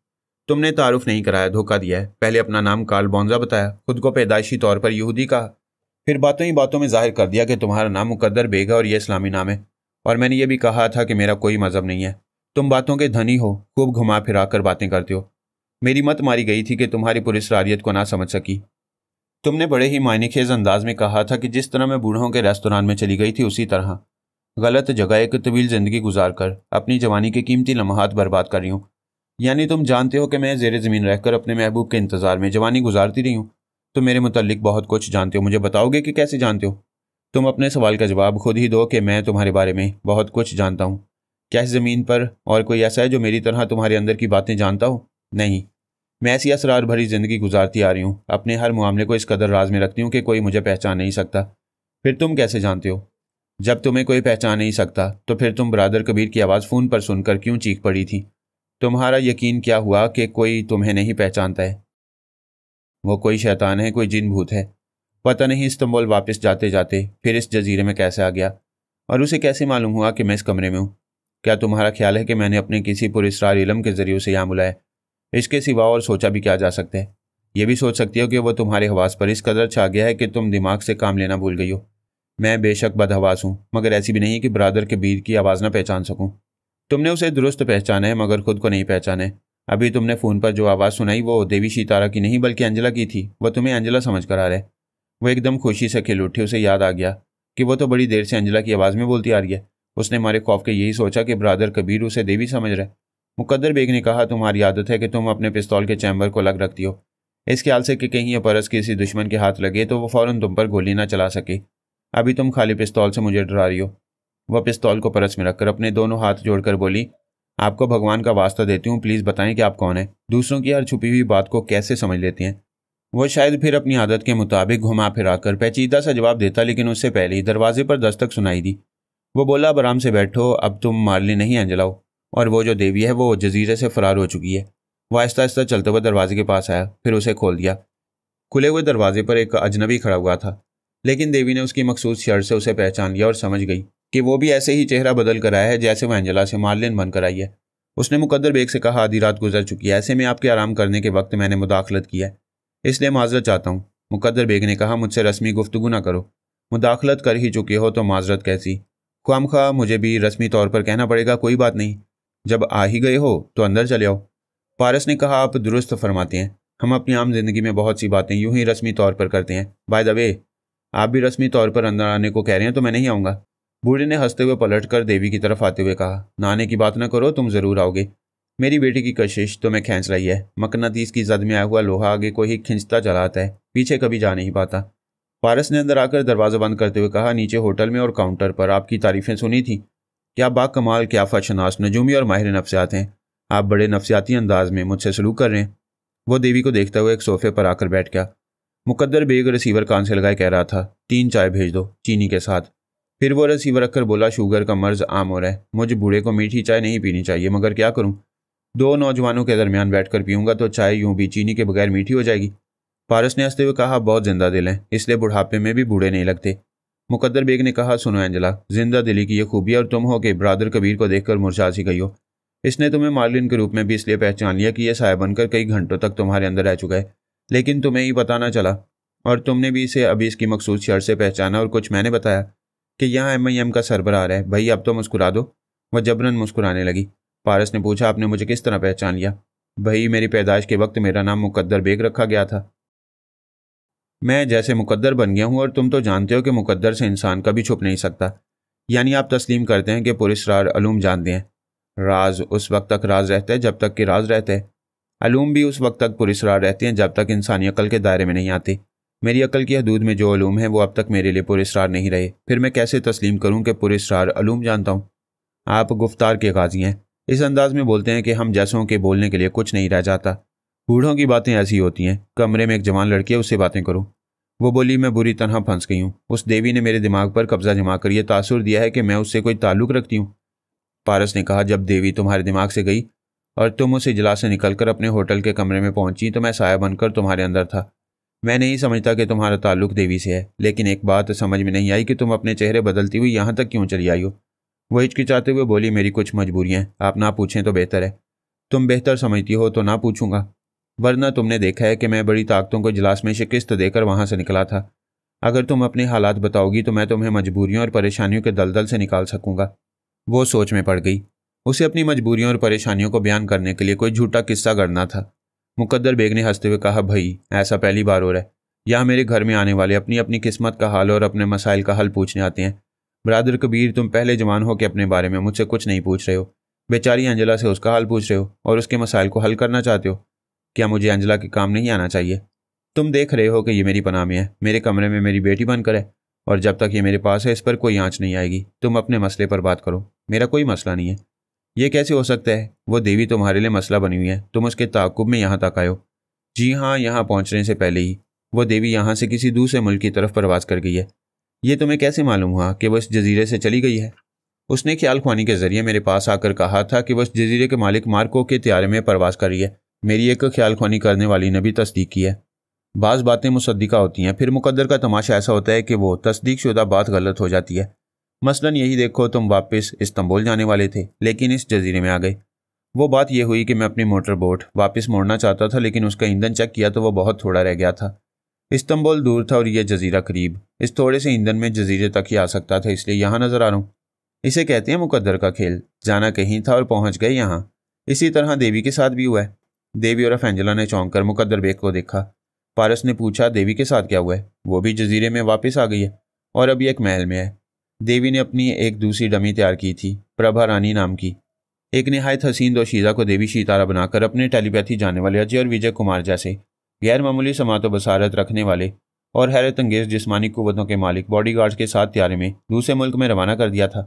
तुमने तारुफ नहीं कराया, धोखा दिया है। पहले अपना नाम कार्ल बोंजा बताया, खुद को पैदाइशी तौर पर यहूदी कहा, फिर बातों ही बातों में जाहिर कर दिया कि तुम्हारा नाम मुकद्दर बेग है और यह इस्लामी नाम है। और मैंने ये भी कहा था कि मेरा कोई मजहब नहीं है। तुम बातों के धनी हो, खूब घुमा फिरा कर बातें करते हो। मेरी मत मारी गई थी कि तुम्हारी पुरस्कारियत को ना समझ सकी। तुमने बड़े ही मायनेखेज अंदाज में कहा था कि जिस तरह मैं बूढ़ों के रेस्तोरां में चली गई थी उसी तरह गलत जगह एक तवील जिंदगी गुजार कर अपनी जवानी के कीमती लम्हात बर्बाद कर रही हूँ। यानी तुम जानते हो कि मैं जेर ज़मीन रहकर अपने महबूब के इंतजार में जवानी गुजारती रही हूँ। तुम मेरे मुतल्लिक बहुत कुछ जानते हो, मुझे बताओगे कि कैसे जानते हो? तुम अपने सवाल का जवाब खुद ही दो कि मैं तुम्हारे बारे में बहुत कुछ जानता हूँ। क्या इस ज़मीन पर और कोई ऐसा है जो मेरी तरह तुम्हारे अंदर की बातें जानता हो? नहीं, मैं ऐसी असरार भरी ज़िंदगी गुजारती आ रही हूँ, अपने हर मामले को इस कदर राज में रखती हूँ कि कोई मुझे पहचान नहीं सकता। फिर तुम कैसे जानते हो? जब तुम्हें कोई पहचान नहीं सकता तो फिर तुम बरादर कबीर की आवाज़ फ़ोन पर सुनकर क्यों चीख पड़ी थी? तुम्हारा यकीन क्या हुआ कि कोई तुम्हें नहीं पहचानता है? वो कोई शैतान है, कोई जिन भूत है। पता नहीं इस्तांबुल वापस जाते जाते फिर इस जजीरे में कैसे आ गया, और उसे कैसे मालूम हुआ कि मैं इस कमरे में हूँ? क्या तुम्हारा ख्याल है कि मैंने अपने किसी पुरस्कार इल्म के जरिए उसे यहाँ बुलाया? इसके सिवा और सोचा भी क्या जा सकता है? ये भी सोच सकती हो कि वो तुम्हारे हवास पर इस कदर छा गया है कि तुम दिमाग से काम लेना भूल गई हो। मैं बेशक बदहवास हूँ, मगर ऐसी भी नहीं कि बरादर कबीर की आवाज़ ना पहचान सकूँ। तुमने उसे दुरुस्त पहचाना है मगर खुद को नहीं पहचाना है। अभी तुमने फ़ोन पर जो आवाज़ सुनाई वो देवी सितारा की नहीं बल्कि अंजला की थी। वह तुम्हें अंजला समझ कर आ रहा है। वो एकदम खुशी से खिल उठी। उसे याद आ गया कि वो तो बड़ी देर से अंजला की आवाज़ में बोलती आ रही है। उसने हमारे खौफ के यही सोचा कि बरादर कबीर उसे देवी समझ रहे। मुकद्दर बेग ने कहा, तुम्हारी आदत है कि तुम अपने पिस्तौल के चैम्बर को अलग रखती हो, इस ख्याल से कि कहीं यह परस किसी दुश्मन के हाथ लगे तो वो फ़ौरन तुम पर गोली ना चला सके। अभी तुम खाली पिस्तौल से मुझे डरा रही हो। वह पिस्तौल को परस में रखकर अपने दोनों हाथ जोड़कर बोली, आपको भगवान का वास्ता देती हूँ, प्लीज़ बताएं कि आप कौन हैं? दूसरों की हर छुपी हुई बात को कैसे समझ लेती हैं? वो शायद फिर अपनी आदत के मुताबिक घुमा फिरा कर पेचीदा सा जवाब देता, लेकिन उससे पहले ही दरवाजे पर दस्तक सुनाई दी। वो बोला, अब आराम से बैठो, अब तुम मार्लिन नहीं अंजला हो, और वो जो देवी है वो जजीरे से फरार हो चुकी है। वह आहिस्ता आहिस्ता चलते हुए दरवाजे के पास आया, फिर उसे खोल दिया। खुले हुए दरवाजे पर एक अजनबी खड़ा हुआ था, लेकिन देवी ने उसकी मखसूस शर्ट से उसे पहचान लिया और समझ गई कि वो भी ऐसे ही चेहरा बदल कर आया है जैसे वह अंजला से मार्लिन बनकर आई है। उसने मुकद्दर बेग से कहा, आधी रात गुजर चुकी है, ऐसे में आपके आराम करने के वक्त मैंने मुदाखलत की है, इसलिए माजरत चाहता हूँ। मुकद्दर बेग ने कहा, मुझसे रस्मी गुफ्तगू ना करो, मुदाखलत कर ही चुके हो तो माजरत कैसी? ख्वामख्वाह मुझे भी रस्मी तौर पर कहना पड़ेगा, कोई बात नहीं, जब आ ही गए हो तो अंदर चले आओ। पारस ने कहा, आप दुरुस्त फरमाते हैं, हम अपनी आम जिंदगी में बहुत सी बातें यूं ही रस्मी तौर पर करते हैं। बाय द वे, आप भी रस्मी तौर पर अंदर आने को कह रहे हैं तो मैं नहीं आऊँगा। बूढ़े ने हंसते हुए पलटकर देवी की तरफ आते हुए कहा, ना आने की बात न करो, तुम ज़रूर आओगे। मेरी बेटी की कशिश तुम्हें खींच रही है। मकनातीस की जद में आया हुआ लोहा आगे को ही खींचता चला आता है, पीछे कभी जा नहीं पाता। पारस ने अंदर आकर दरवाज़ा बंद करते हुए कहा, नीचे होटल में और काउंटर पर आपकी तारीफ़ें सुनी थी। क्या बाकमाल, क्या फशनास, नजूमी और माहिर नफ्सियात हैं। आप बड़े नफ्सियाती अंदाज में मुझसे सलूक कर रहे हैं। वो देवी को देखते हुए एक सोफे पर आकर बैठ गया। मुकद्दर बेग रिसीवर कान से लगाए कह रहा था, 3 चाय भेज दो, चीनी के साथ। फिर वो रिसीवर रखकर बोला, शुगर का मर्ज आम हो रहा है, मुझ बूढ़े को मीठी चाय नहीं पीनी चाहिए, मगर क्या करूँ? 2 नौजवानों के दरमियान बैठकर पीऊँगा तो चाय यूं भी चीनी के बगैर मीठी हो जाएगी। पारस ने हंसते हुए कहा, बहुत जिंदा दिल हैं, इसलिए बुढ़ापे में भी बूढ़े नहीं लगते। मुकद्दर बेग ने कहा, सुनो एंजला, जिंदा दिली की ये खूबी और तुम हो कि बरादर कबीर को देखकर मुरझा सी गई हो। इसने तुम्हें मार्लिन के रूप में भी इसलिए पहचान लिया कि यह साया बनकर कई घंटों तक तुम्हारे अंदर रह चुका है, लेकिन तुम्हें ही पता ना चला, और तुमने भी इसे अभी इसकी मखसूस शर्त से पहचाना और कुछ मैंने बताया कि यहाँ MIM का सरबराह है। भाई अब तो मुस्कुरा दो। वह जबरन मुस्कुराने लगी। पारस ने पूछा, आपने मुझे किस तरह पहचान लिया? भाई मेरी पैदाइश के वक्त मेरा नाम मुकद्दर बेग रखा गया था, मैं जैसे मुकद्दर बन गया हूँ, और तुम तो जानते हो कि मुकद्दर से इंसान कभी छुप नहीं सकता। यानी आप तस्लीम करते हैं कि पुरस्कार अलूम जानते हैं। राज उस वक्त तक राज रहता है जब तक कि राज रहता है। अलूम भी उस वक्त तक पुरस्कार रहते हैं जब तक इंसानी अकल के दायरे में नहीं आते। मेरी अकल की हदूद में जो अलूम है वो अब तक मेरे लिए पुरस्कार नहीं रहे, फिर मैं कैसे तस्लीम करूँ कि पुरस्कार अलूम जानता हूँ? आप गुफ्तार के गाजी हैं, इस अंदाज में बोलते हैं कि हम जैसों के बोलने के लिए कुछ नहीं रह जाता। बूढ़ों की बातें ऐसी होती हैं। कमरे में एक जवान लड़की है, उससे बातें करो। वो बोली, मैं बुरी तरह फंस गई हूँ। उस देवी ने मेरे दिमाग पर कब्जा जमा कर यह तासुर दिया है कि मैं उससे कोई ताल्लुक़ रखती हूँ। पारस ने कहा, जब देवी तुम्हारे दिमाग से गई और तुम उस इजलास से निकलकर अपने होटल के कमरे में पहुंची तो मैं साया बनकर तुम्हारे अंदर था। मैं नहीं समझता कि तुम्हारा ताल्लुक देवी से है, लेकिन एक बात समझ में नहीं आई कि तुम अपने चेहरे बदलती हुई यहाँ तक क्यों चली आई हो। वो हिचकिचाते हुए बोली, मेरी कुछ मजबूरियाँ, आप ना पूछें तो बेहतर है। तुम बेहतर समझती हो तो ना पूछूंगा, वरना तुमने देखा है कि मैं बड़ी ताकतों को इजलास में शिकस्त देकर वहां से निकला था। अगर तुम अपने हालात बताओगी तो मैं तुम्हें मजबूरियों और परेशानियों के दलदल से निकाल सकूंगा। वो सोच में पड़ गई। उसे अपनी मजबूरियों और परेशानियों को बयान करने के लिए कोई झूठा किस्सा गढ़ना था। मुकद्दर बेग ने हंसते हुए कहा, भाई ऐसा पहली बार हो रहा है। यहाँ मेरे घर में आने वाले अपनी अपनी किस्मत का हाल और अपने मसाइल का हल पूछने आते हैं। बरादर कबीर, तुम पहले जवान हो कि अपने बारे में मुझसे कुछ नहीं पूछ रहे हो। बेचारी अंजला से उसका हाल पूछ रहे हो और उसके मसाइल को हल करना चाहते हो। क्या मुझे अंजला के काम नहीं आना चाहिए? तुम देख रहे हो कि ये मेरी पनाह में है, मेरे कमरे में मेरी बेटी बनकर है, और जब तक ये मेरे पास है इस पर कोई आंच नहीं आएगी। तुम अपने मसले पर बात करो, मेरा कोई मसला नहीं है। ये कैसे हो सकता है? वो देवी तुम्हारे लिए मसला बनी हुई है, तुम उसके ताक़ुब में यहाँ तक आए हो। जी हाँ, यहाँ पहुँचने से पहले ही वो देवी यहाँ से किसी दूसरे मुल्क की तरफ परवास कर गई है। ये तुम्हें कैसे मालूम हुआ कि वो इस जजीरे से चली गई है? उसने ख्याल ख्वानी के जरिए मेरे पास आकर कहा था कि वो इस जजीरे के मालिक मार्को के त्यारे में परवास कर रही है। मेरी एक ख्याल ख्वानी करने वाली ने भी तस्दीक की है। बाज़ बातें मुसद्दिका होती हैं, फिर मुकद्दर का तमाशा ऐसा होता है कि वो तस्दीक शुदा बात गलत हो जाती है। मसलन यही देखो, तुम वापस इस्तांबुल जाने वाले थे लेकिन इस जजीरे में आ गए। वो बात यह हुई कि मैं अपनी मोटर बोट वापस मोड़ना चाहता था, लेकिन उसका ईंधन चेक किया तो वो बहुत थोड़ा रह गया था। इस्तांबुल दूर था और यह जजीरा करीब। इस थोड़े से ईंधन में जजीरे तक ही आ सकता था, इसलिए यहाँ नजर आ रहा हूँ। इसे कहते हैं मुकद्दर का खेल। जाना कहीं था और पहुंच गए यहाँ। इसी तरह देवी के साथ भी हुआ है। देवी और एंजेला ने चौंक कर मुकद्दर बेग को देखा। पारस ने पूछा, देवी के साथ क्या हुआ है? वो भी जजीरे में वापस आ गई है और अभी एक महल में है। देवी ने अपनी एक दूसरी डमी तैयार की थी, प्रभा रानी नाम की। एक निहायत हसीन दोशीज़ा को देवी सितारा बनाकर अपने टेलीपैथी जानने वाले अजय और विजय कुमार जैसे गैर मामूली समातो बसारत रखने वाले और हैरत अंगेज जिस्मानी कुव्वतों के मालिक बॉडीगार्ड्स के साथ त्यारे में दूसरे मुल्क में रवाना कर दिया था।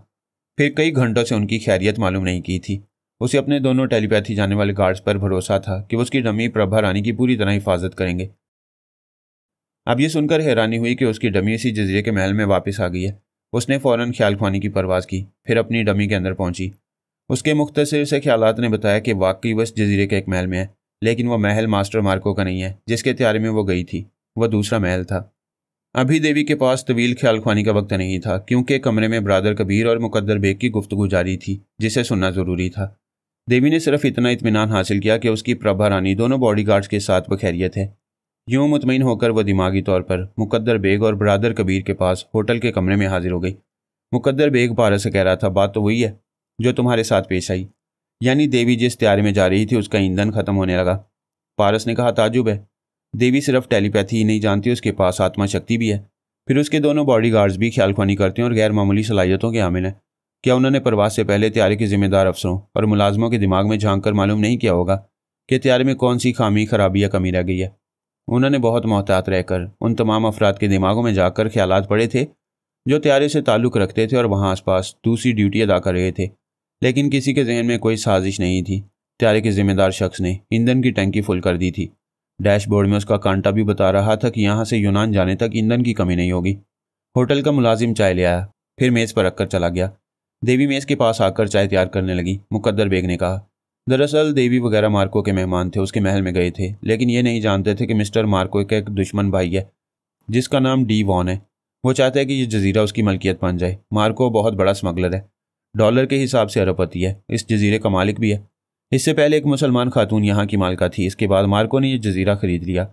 फिर कई घंटों से उनकी खैरियत मालूम नहीं की थी। उसे अपने दोनों टेलीपैथी जानने वाले गार्ड्स पर भरोसा था कि वो उसकी डमी प्रभा रानी की पूरी तरह हिफाजत करेंगे। अब ये सुनकर हैरानी हुई कि उसकी डमी इसी जजीरे के महल में वापस आ गई है। उसने फ़ौरन ख्याल ख्वानी की परवाज़ की, फिर अपनी डमी के अंदर पहुंची। उसके मुख्तसर से ख्यालात ने बताया कि वाकई वह इस जजीरे के एक महल में है, लेकिन वह महल मास्टर मार्को का नहीं है जिसके त्यारे में वो गई थी। वह दूसरा महल था। अभी देवी के पास तवील ख्याल ख्वानी का वक्त नहीं था, क्योंकि कमरे में बरादर कबीर और मुकद्दर बेग की गुफ्तगू जारी थी, जिसे सुनना ज़रूरी था। देवी ने सिर्फ इतना इत्मीनान हासिल किया कि उसकी प्रभा रानी दोनों बॉडीगार्ड्स के साथ बखैरियत है। यूं मुतमईन होकर वह दिमागी तौर पर मुकद्दर बेग और बरादर कबीर के पास होटल के कमरे में हाजिर हो गई। मुकद्दर बेग पारस से कह रहा था, बात तो वही है जो तुम्हारे साथ पेश आई, यानी देवी जिस त्यारे में जा रही थी उसका ईंधन खत्म होने लगा। पारस ने कहा, ताजुब है, देवी सिर्फ टेलीपैथी ही नहीं जानती, उसके पास आत्मा शक्ति भी है। फिर उसके दोनों बॉडीगार्ड्स भी ख्याल ख्वानी करते हैं और गैर मामूली सलाहियतों के हामिल हैं। क्या उन्होंने परवास से पहले त्यारे के जिम्मेदार अफसरों और मुलाजमों के दिमाग में झांक कर मालूम नहीं किया होगा कि त्यारे में कौन सी खामी, खराबी या कमी रह गई है? उन्होंने बहुत मोहतात रहकर उन तमाम अफराद के दिमागों में जाकर ख्यालात पड़े थे जो त्यारे से ताल्लुक़ रखते थे और वहाँ आसपास दूसरी ड्यूटी अदा कर रहे थे, लेकिन किसी के जहन में कोई साजिश नहीं थी। त्यारे के जिम्मेदार शख्स ने ईंधन की टंकी फुल कर दी थी। डैशबोर्ड में उसका कांटा भी बता रहा था कि यहाँ से यूनान जाने तक ईंधन की कमी नहीं होगी। होटल का मुलाजिम चाय ले आया, फिर मेज़ पर रखकर चला गया। देवी मेज़ के पास आकर चाय तैयार करने लगी। मुकद्दर बेग ने कहा, दरअसल देवी वगैरह मार्को के मेहमान थे, उसके महल में गए थे, लेकिन ये नहीं जानते थे कि मिस्टर मार्को का एक दुश्मन भाई है जिसका नाम डी वॉन है। वो चाहता है कि ये जजीरा उसकी मलकियत बन जाए। मार्को बहुत बड़ा स्मगलर है, डॉलर के हिसाब से अरबपति है, इस जजीरे का मालिक भी है। इससे पहले एक मुसलमान खातून यहाँ की मालिका थी। इसके बाद मार्को ने यह जजीरा खरीद लिया।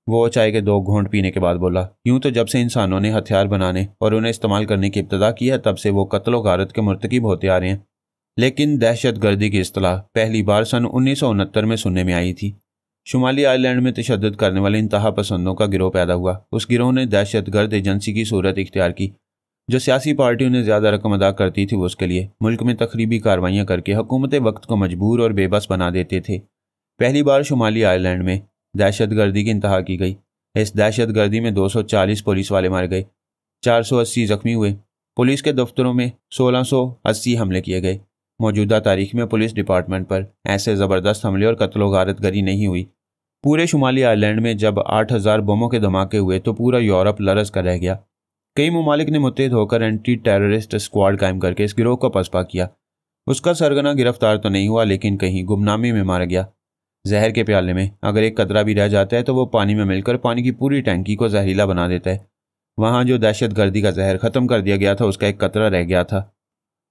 वो चाय के 2 घूंट पीने के बाद बोला, यूं तो जब से इंसानों ने हथियार बनाने और उन्हें इस्तेमाल करने की इब्तदा की है तब से वो कत्ल गारत के मुर्तकिब होते आ रहे हैं, लेकिन दहशत गर्दी की इस्तिलाह पहली बार सन 1969 में सुनने में आई थी। शुमाली आयरलैंड में तशद्दुद करने वाले इंतहा पसंदों का गिरोह पैदा हुआ। उस गिरोह ने दहशत गर्द एजेंसी की सूरत इख्तियार की। जो सियासी पार्टियों ने ज़्यादा रकम अदा करती थी वो उसके लिए मुल्क में तखरीबी कार्रवाइयाँ करके हुकूमत वक्त को मजबूर और बेबस बना देते थे। पहली बार शुमाली आयरलैंड में दहशत गर्दी की इंतहा की गई। इस दहशत गर्दी में 240 पुलिस वाले मारे गए, 480 जख्मी हुए। पुलिस के दफ्तरों में 1680 हमले किए गए। मौजूदा तारीख में पुलिस डिपार्टमेंट पर ऐसे ज़बरदस्त हमले और कत्लो गारतगरी नहीं हुई। पूरे शुमाली आयरलैंड में जब 8000 बमों के धमाके हुए तो पूरा यूरोप लरज़ कर रह गया। कई ममालिक ने मुत्तहिद होकर एंटी टेररिस्ट स्क्वाड कायम करके इस गिरोह को पसपा किया। उसका सरगना गिरफ्तार तो नहीं हुआ, लेकिन कहीं गुमनामी में मारा गया। जहर के प्याले में अगर एक कतरा भी रह जाता है तो वो पानी में मिलकर पानी की पूरी टैंकी को जहरीला बना देता है। वहाँ जो दहशत गर्दी का जहर ख़त्म कर दिया गया था उसका एक कतरा रह गया था।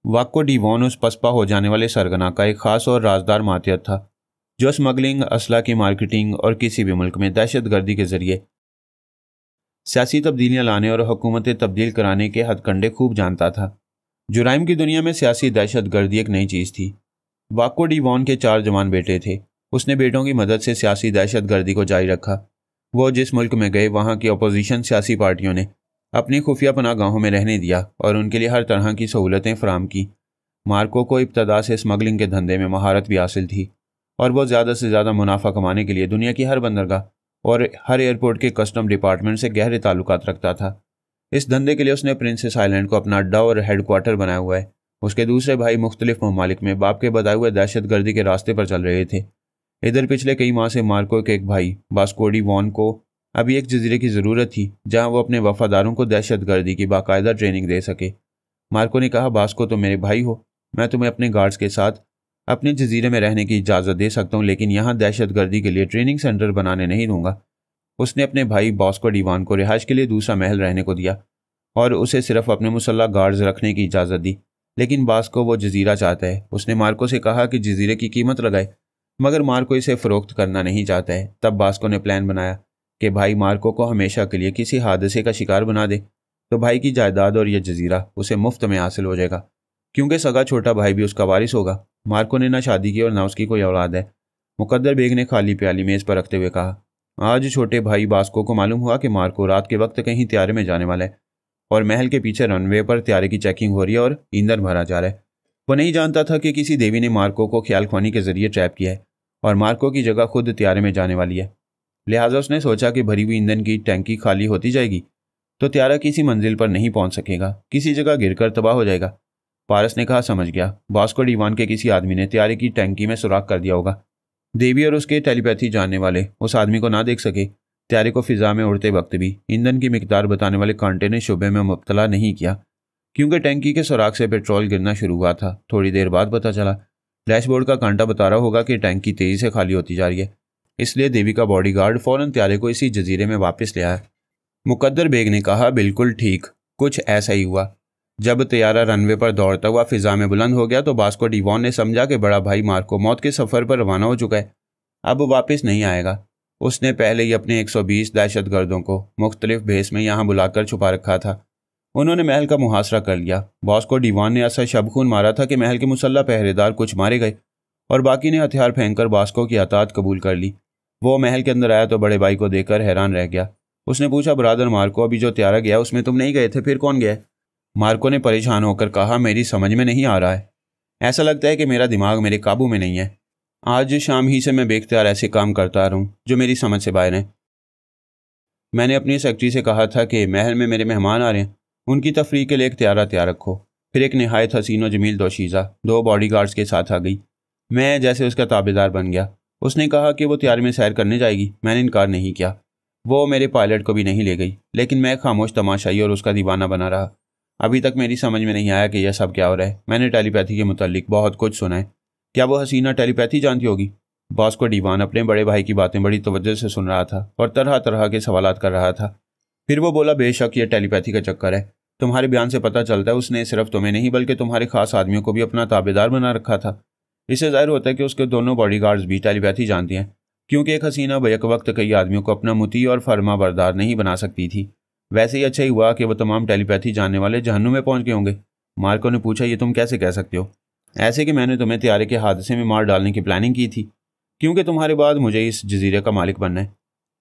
वाको डी वॉन उस पसपा हो जाने वाले सरगना का एक ख़ास और राजदार मातियत था। जो स्मगलिंग, असला की मार्केटिंग और किसी भी मुल्क में दहशतगर्दी के जरिए सियासी तब्दीलियां लाने और हुकूमतें तब्दील कराने के हथकंडे खूब जानता था। जुराइम की दुनिया में सियासी दहशतगर्दी एक नई चीज़ थी। वाको डी वॉन के 4 जवान बेटे थे। उसने बेटों की मदद से सियासी दहशतगर्दी को जारी रखा। वो जिस मुल्क में गए वहाँ की अपोजिशन सियासी पार्टियों ने अपनी खुफिया पनाहगाहों में रहने दिया और उनके लिए हर तरह की सहूलतें फराम की। मार्को को इब्तदा से स्मगलिंग के धंधे में महारत भी हासिल थी और वो ज़्यादा से ज़्यादा मुनाफा कमाने के लिए दुनिया की हर बंदरगाह और हर एयरपोर्ट के कस्टम डिपार्टमेंट से गहरे ताल्लुकात रखता था। इस धंधे के लिए उसने प्रिंसेस आइलैंड को अपना अड्डा और हेडक्वार्टर बनाया हुआ है। उसके दूसरे भाई मुख्तलिफ ममालिक में बाप के बताए हुए दहशतगर्दी के रास्ते पर चल रहे थे। इधर पिछले कई माह से मार्को के एक भाई वास्को डी वॉन को अभी एक जजीरे की ज़रूरत थी जहां वो अपने वफादारों को दहशतगर्दी की बाकायदा ट्रेनिंग दे सके। मार्को ने कहा, वास्को तो मेरे भाई हो, मैं तुम्हें अपने गार्ड्स के साथ अपने जजीरे में रहने की इजाज़त दे सकता हूँ, लेकिन यहाँ दहशतगर्दी के लिए ट्रेनिंग सेंटर बनाने नहीं दूंगा। उसने अपने भाई वास्को डी वॉन को रिहाइश के लिए दूसरा महल रहने को दिया और उसे सिर्फ अपने मुसल्लह गार्ड्स रखने की इजाज़त दी, लेकिन वास्को वो जजीरा चाहता है। उसने मार्को से कहा कि जजीरे की कीमत लगाए, मगर मार्को इसे फ़रोख्त करना नहीं चाहता है। तब वास्को ने प्लान बनाया कि भाई मार्को को हमेशा के लिए किसी हादसे का शिकार बना दे तो भाई की जायदाद और यह जजीरा उसे मुफ्त में हासिल हो जाएगा, क्योंकि सगा छोटा भाई भी उसका वारिस होगा। मार्को ने ना शादी की और ना उसकी कोई औलाद है। मुकद्दर बेग ने खाली प्याली मेज़ पर रखते हुए कहा, आज छोटे भाई वास्को को मालूम हुआ कि मार्को रात के वक्त कहीं त्यारे में जाने वाला है और महल के पीछे रनवे पर त्यारे की चेकिंग हो रही है और ईंधन भरा जा रहा है। वो नहीं जानता था कि किसी देवी ने मार्को को ख्याल ख्वानी के जरिए ट्रैप किया है और मार्को की जगह खुद त्यारे में जाने वाली है। लिहाजा उसने सोचा कि भरी हुई ईंधन की टैंकी खाली होती जाएगी तो त्यारा किसी मंजिल पर नहीं पहुंच सकेगा, किसी जगह गिरकर तबाह हो जाएगा। पारस ने कहा, समझ गया, वास्को डी वॉन के किसी आदमी ने त्यारे की टैंकी में सुराख कर दिया होगा। देवी और उसके टेलीपैथी जानने वाले उस आदमी को ना देख सके। त्यारे को फिजा में उड़ते वक्त भी ईंधन की मिकदार बताने वाले कांटे ने शुबे में मुब्तला नहीं किया, क्योंकि टैंकी के सुराख से पेट्रोल गिरना शुरू हुआ था। थोड़ी देर बाद पता चला डैशबोर्ड का कांटा बता रहा होगा कि टैंकी तेजी से खाली होती जा रही है, इसलिए देवी का बॉडीगार्ड फौरन त्यारे को इसी जजीरे में वापस ले आया। मुकद्दर बेग ने कहा, बिल्कुल ठीक, कुछ ऐसा ही हुआ। जब तैयारा रनवे पर दौड़ता हुआ फिजा में बुलंद हो गया तो वास्को डी वॉन ने समझा कि बड़ा भाई मार्को मौत के सफ़र पर रवाना हो चुका है, अब वापस नहीं आएगा। उसने पहले ही अपने 120 दहशतगर्दों को मुख्तलिफ भेस में यहाँ बुलाकर छुपा रखा था। उन्होंने महल का मुहासरा कर लिया। वास्को डी वॉन ने ऐसा शबखून मारा था कि महल के मुसल्ला पहरेदार कुछ मारे गए और बाकी ने हथियार फेंककर वास्को की अतात कबूल कर ली। वो महल के अंदर आया तो बड़े भाई को देखकर हैरान रह गया। उसने पूछा, ब्रादर मार्को, अभी जो त्यारा गया उसमें तुम नहीं गए थे, फिर कौन गया? मार्को ने परेशान होकर कहा, मेरी समझ में नहीं आ रहा है, ऐसा लगता है कि मेरा दिमाग मेरे काबू में नहीं है। आज शाम ही से मैं बेख्तियार ऐसे काम करता आ रहा हूँ जो मेरी समझ से बाहर हैं। मैंने अपनी सेक्रेटरी से कहा था कि महल में मेरे मेहमान आ रहे हैं, उनकी तफरीह के लिए एक त्यारा तैयार रखो। फिर एक नहायत हसीन और जमील दोशीज़ा 2 बॉडीगार्ड्स के साथ आ गई। मैं जैसे उसका ताबेदार बन गया। उसने कहा कि वो त्यारे में सैर करने जाएगी। मैंने इनकार नहीं किया। वो मेरे पायलट को भी नहीं ले गई, लेकिन मैं खामोश तमाशाई और उसका दीवाना बना रहा। अभी तक मेरी समझ में नहीं आया कि यह सब क्या हो रहा है। मैंने टेलीपैथी के मुतालिक बहुत कुछ सुना है। क्या वो हसीना टेलीपैथी जानती होगी? वास्को डी वॉन अपने बड़े भाई की बातें बड़ी तवज्जो से सुन रहा था और तरह तरह के सवालात कर रहा था। फिर वो बोला, बेशक ये टेलीपैथी का चक्कर है। तुम्हारे बयान से पता चलता है उसने सिर्फ तुम्हें नहीं बल्कि तुम्हारे खास आदमियों को भी अपना ताबेदार बना रखा था। इससे जाहिर होता है कि उसके दोनों बॉडीगार्ड्स भी टेलीपैथी जानती हैं, क्योंकि एक हसीना बैक वक्त कई आदमियों को अपना मुती और फरमा बरदार नहीं बना सकती थी। वैसे ही अच्छा ही हुआ कि वो तमाम टेलीपैथी जानने वाले जहन्नुम में पहुंच गए होंगे। मार्को ने पूछा, ये तुम कैसे कह सकते हो? ऐसे कि मैंने तुम्हें त्यारे के हादसे में मार डालने की प्लानिंग की थी, क्योंकि तुम्हारे बाद मुझे इस जजीरे का मालिक बनना है।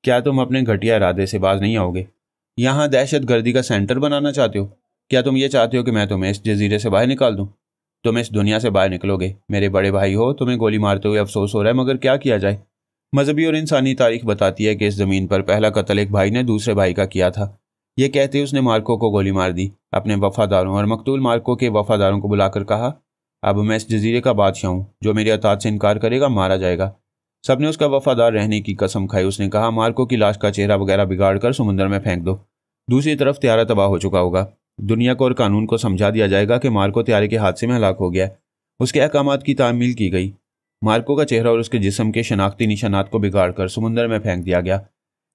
क्या तुम अपने घटिया इरादे से बाज नहीं आओगे? यहाँ दहशतगर्दी का सेंटर बनाना चाहते हो? क्या तुम ये चाहते हो कि मैं तुम्हें इस जजीरे से बाहर निकाल दूँ? तुम इस दुनिया से बाहर निकलोगे। मेरे बड़े भाई हो, तुम्हें गोली मारते हुए अफसोस हो रहा है, मगर क्या किया जाए। मजहबी और इंसानी तारीख बताती है कि इस ज़मीन पर पहला कत्ल एक भाई ने दूसरे भाई का किया था। ये कहते उसने मार्को को गोली मार दी। अपने वफादारों और मकतूल मार्को के वफादारों को बुलाकर कहा, अब मैं इस जजीरे का बादशाह हूँ, जो मेरी अतात से इनकार करेगा मारा जाएगा। सबने उसका वफादार रहने की कसम खाई। उसने कहा, मार्को की लाश का चेहरा वगैरह बिगाड़ कर समुद्र में फेंक दो। दूसरी तरफ त्यारा तबाह हो चुका होगा। दुनिया को और कानून को समझा दिया जाएगा कि मार्को त्यारे के हादसे में हलाक हो गया। उसके अहकामात की तामील की गई। मार्को का चेहरा और उसके जिस्म के शनाख्ती निशानात को बिगाड़ कर समुद्र में फेंक दिया गया।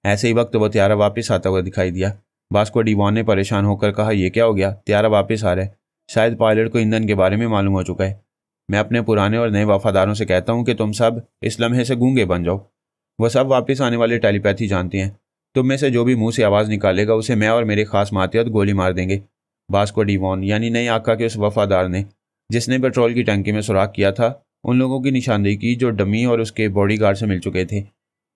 ऐसे ही वक्त वह त्यारा वापस आता हुआ दिखाई दिया। वास्को डी वॉन ने परेशान होकर कहा, यह क्या हो गया? त्यारा वापस आ रहा है। शायद पायलट को ईंधन के बारे में मालूम हो चुका है। मैं अपने पुराने और नए वफादारों से कहता हूँ कि तुम सब इस लम्हे से गूंगे बन जाओ। वह सब वापस आने वाली टेलीपैथी जानते हैं। तुम में से जो भी मुंह से आवाज़ निकालेगा उसे मैं और मेरे खास मातहत गोली मार देंगे। वास्को डी वॉन यानी नए आका के उस वफादार ने, जिसने पेट्रोल की टंकी में सुराख किया था, उन लोगों की निशानदेही की जो डमी और उसके बॉडीगार्ड से मिल चुके थे।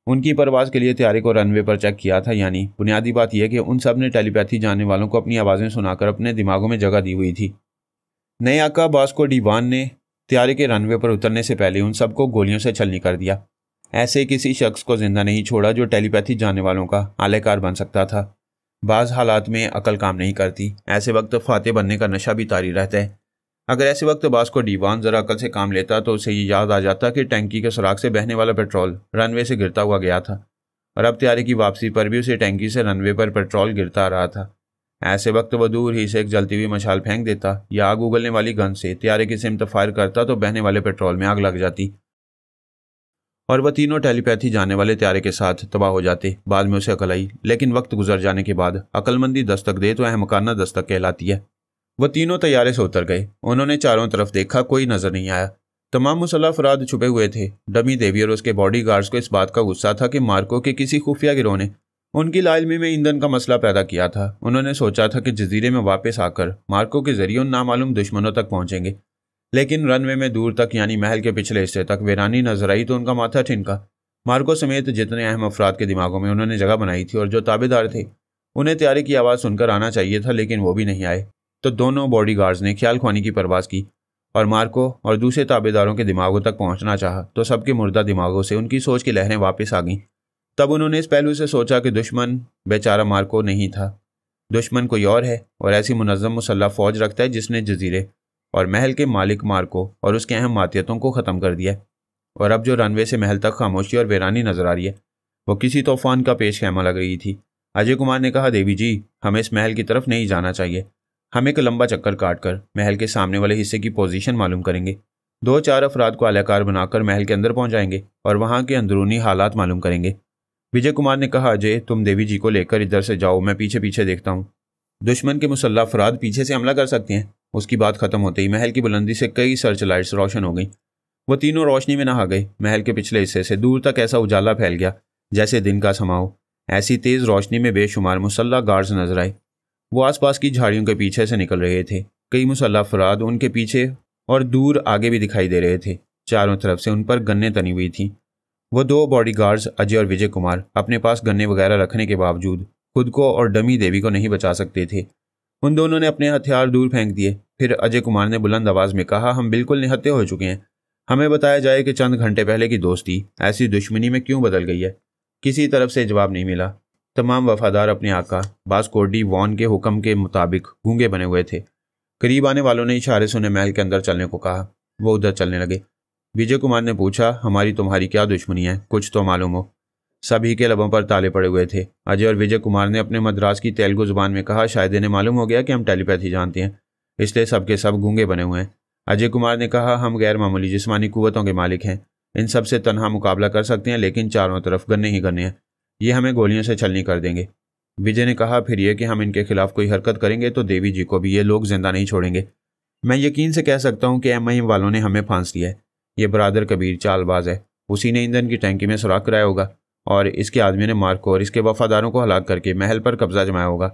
उनकी परवाज़ के लिए तैयारी को रनवे पर चेक किया था। यानी बुनियादी बात यह कि उन सब ने टेलीपैथी जानने वालों को अपनी आवाज़ें सुनाकर अपने दिमागों में जगह दी हुई थी। नए आका वास्को डी वॉन ने तैयारी के रनवे पर उतरने से पहले उन सबको गोलियों से छलनी कर दिया। ऐसे किसी शख्स को जिंदा नहीं छोड़ा जो टेलीपैथी जानने वालों का आलेकार बन सकता था। बाज़ हालात में अकल काम नहीं करती। ऐसे वक्त फाते बनने का नशा भी तारी रहता है। अगर ऐसे वक्त वास्को डी वॉन ज़रा अकल से काम लेता तो उसे ये याद आ जाता कि टैंकी के सुराख से बहने वाला पेट्रोल रनवे से गिरता हुआ गया था और अब तैयारी की वापसी पर भी उसे टैंकी से रनवे पर पेट्रोल गिरता आ रहा था। ऐसे वक्त वह दूर ही से एक जलती हुई मशाल फेंक देता या आग उगलने वाली गन से तैयारे की सिमत फायर करता तो बहने वाले पेट्रोल में आग लग जाती और वह तीनों टेलीपैथी जानने वाले तैयारे के साथ तबाह हो जाते। बाद में उसे अकल आई, लेकिन वक्त गुजर जाने के बाद अकलमंदी दस्तक दे तो अहमकाना दस्तक कहलाती है। वह तीनों तैयारे से उतर गए। उन्होंने चारों तरफ देखा, कोई नजर नहीं आया। तमाम मुसल्लह अफराद छुपे हुए थे। डमी देवी और उसके बॉडीगार्ड्स को इस बात का गुस्सा था कि मार्को के किसी खुफिया गिरोह ने उनकी लाइलमी में ईंधन का मसला पैदा किया था। उन्होंने सोचा था कि जजीरे में वापस आकर मार्को के जरिए उन नामालूम दुश्मनों तक पहुंचेंगे, लेकिन रनवे में दूर तक यानी महल के पिछले हिस्से तक वीरानी नजर आई तो उनका माथा ठिनका। मार्को समेत जितने अहम अफराद के दिमागों में उन्होंने जगह बनाई थी और जो ताबेदार थे उन्हें तैयारी की आवाज़ सुनकर आना चाहिए था, लेकिन वो भी नहीं आए। तो दोनों बॉडीगार्ड्स ने ख्याल ख्वानी की परवाज़ की और मार्को और दूसरे ताबेदारों के दिमागों तक पहुंचना चाहा तो सबके मुर्दा दिमागों से उनकी सोच की लहरें वापस आ गईं। तब उन्होंने इस पहलू से सोचा कि दुश्मन बेचारा मार्को नहीं था, दुश्मन कोई और है और ऐसी मुनज़्ज़म मुसल्लह फ़ौज रखता है जिसने जजीरे और महल के मालिक मार्को और उसके अहम मातियतों को ख़त्म कर दिया है। और अब जो रनवे से महल तक खामोशी और वीरानी नजर आ रही है वो किसी तूफान का पेश खैमा लग रही थी। अजय कुमार ने कहा, देवी जी, हमें इस महल की तरफ नहीं जाना चाहिए। हम एक लंबा चक्कर काटकर महल के सामने वाले हिस्से की पोजीशन मालूम करेंगे, 2-4 अफराद को आलाकार बनाकर महल के अंदर पहुंच जाएंगे और वहां के अंदरूनी हालात मालूम करेंगे। विजय कुमार ने कहा, अजय, तुम देवी जी को लेकर इधर से जाओ, मैं पीछे पीछे देखता हूँ। दुश्मन के मुसल्लह अफराद पीछे से हमला कर सकते हैं। उसकी बात खत्म होते ही महल की बुलंदी से कई सर्च लाइट्स रोशन हो गई। वो तीनों रोशनी में नहा गए। महल के पिछले हिस्से से दूर तक ऐसा उजाला फैल गया जैसे दिन का समा हो। ऐसी तेज रोशनी में बेशुमार मुसल्लह गार्ड्स नजर आए। वो आसपास की झाड़ियों के पीछे से निकल रहे थे। कई मुसल्लह अफराद उनके पीछे और दूर आगे भी दिखाई दे रहे थे। चारों तरफ से उन पर गन्नें तनी हुई थी। वो 2 बॉडीगार्ड्स अजय और विजय कुमार अपने पास गन्ने वगैरह रखने के बावजूद खुद को और डमी देवी को नहीं बचा सकते थे। उन दोनों ने अपने हथियार दूर फेंक दिए। फिर अजय कुमार ने बुलंद आवाज में कहा, हम बिल्कुल निहत्थे हो चुके हैं। हमें बताया जाए कि चंद घंटे पहले की दोस्ती ऐसी दुश्मनी में क्यों बदल गई है। किसी तरफ से जवाब नहीं मिला। तमाम वफादार अपने आका वास्को डी वॉन के हुक्म के मुताबिक गूंगे बने हुए थे। करीब आने वालों ने इशारे से उन्हें महल के अंदर चलने को कहा। वो उधर चलने लगे। विजय कुमार ने पूछा, हमारी तुम्हारी क्या दुश्मनी है, कुछ तो मालूम हो। सभी के लबों पर ताले पड़े हुए थे। अजय और विजय कुमार ने अपने मद्रास की तेलुगु जुबान में कहा, शायद इन्हें मालूम हो गया कि हम टेलीपैथी जानते हैं, इसलिए सबके सब गूंगे बने हुए हैं। अजय कुमार ने कहा, हम गैर मामूली जिस्मानी कुव्वतों के मालिक हैं, इन सब से तनहा मुकाबला कर सकते हैं, लेकिन चारों तरफ गन्ने ही गन्ने हैं, ये हमें गोलियों से छलनी कर देंगे। विजय ने कहा, फिर यह कि हम इनके खिलाफ कोई हरकत करेंगे तो देवी जी को भी ये लोग जिंदा नहीं छोड़ेंगे। मैं यकीन से कह सकता हूँ कि MIM वालों ने हमें फांस लिया है। ये बरादर कबीर चालबाज है, उसी ने ईंधन की टैंकी में सुराख कराया होगा और इसके आदमी ने मार्को और इसके वफादारों को हलाक करके महल पर कब्जा जमाया होगा।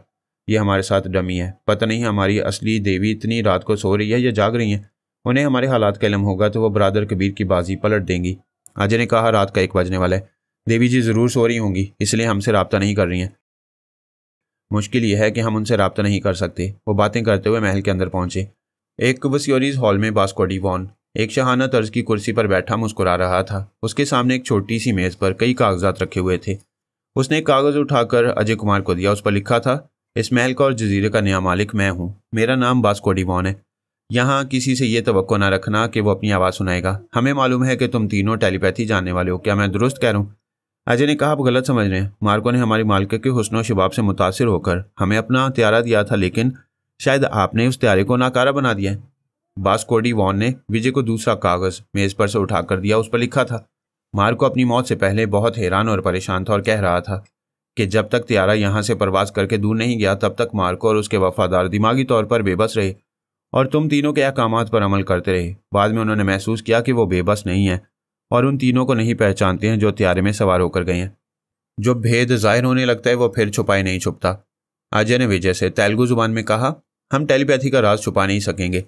ये हमारे साथ डमी है। पता नहीं हमारी असली देवी इतनी रात को सो रही है या जाग रही है। उन्हें हमारे हालात का इल्म होगा तो वो बरादर कबीर की बाजी पलट देंगी। अजय ने कहा, रात का 1 बजने वाला है, देवी जी ज़रूर सो रही होंगी, इसलिए हमसे रब्ता नहीं कर रही हैं। मुश्किल यह है कि हम उनसे रब्ता नहीं कर सकते। वो बातें करते हुए महल के अंदर पहुंचे। एक वसीयरीज हॉल में वास्को डी वॉन एक शहाना तर्ज की कुर्सी पर बैठा मुस्कुरा रहा था। उसके सामने एक छोटी सी मेज़ पर कई कागजात रखे हुए थे। उसने एक कागज़ उठाकर अजय कुमार को दिया। उस पर लिखा था, इस महल का और जजीरे का नया मालिक मैं हूँ। मेरा नाम वास्को डी वॉन है। यहाँ किसी से ये तवक्को ना रखना कि वो अपनी आवाज़ सुनाएगा। हमें मालूम है कि तुम तीनों टेलीपैथी जानने वाले हो। क्या मैं दुरुस्त कह रहा हूँ? अजय ने कहा, आप गलत समझ रहे हैं। मार्को ने हमारी मालिका के हुस्न और शबाब से मुतासिर होकर हमें अपना त्यारा दिया था, लेकिन शायद आपने उस त्यारे को नाकारा बना दिया है। वास्को डी वॉन ने विजय को दूसरा कागज मेज पर से उठाकर दिया। उस पर लिखा था, मार्को अपनी मौत से पहले बहुत हैरान और परेशान था और कह रहा था कि जब तक त्यारा यहाँ से परवाज करके दूर नहीं गया तब तक मार्को और उसके वफादार दिमागी तौर पर बेबस रहे और तुम तीनों के अहकामात पर अमल करते रहे। बाद में उन्होंने महसूस किया कि वो बेबस नहीं है और उन तीनों को नहीं पहचानते हैं जो त्यारे में सवार होकर गए हैं। जो भेद जाहिर होने लगता है वो फिर छुपाए नहीं छुपता। अजय ने विजय से तेलुगु जुबान में कहा, हम टेलीपैथी का राज छुपा नहीं सकेंगे।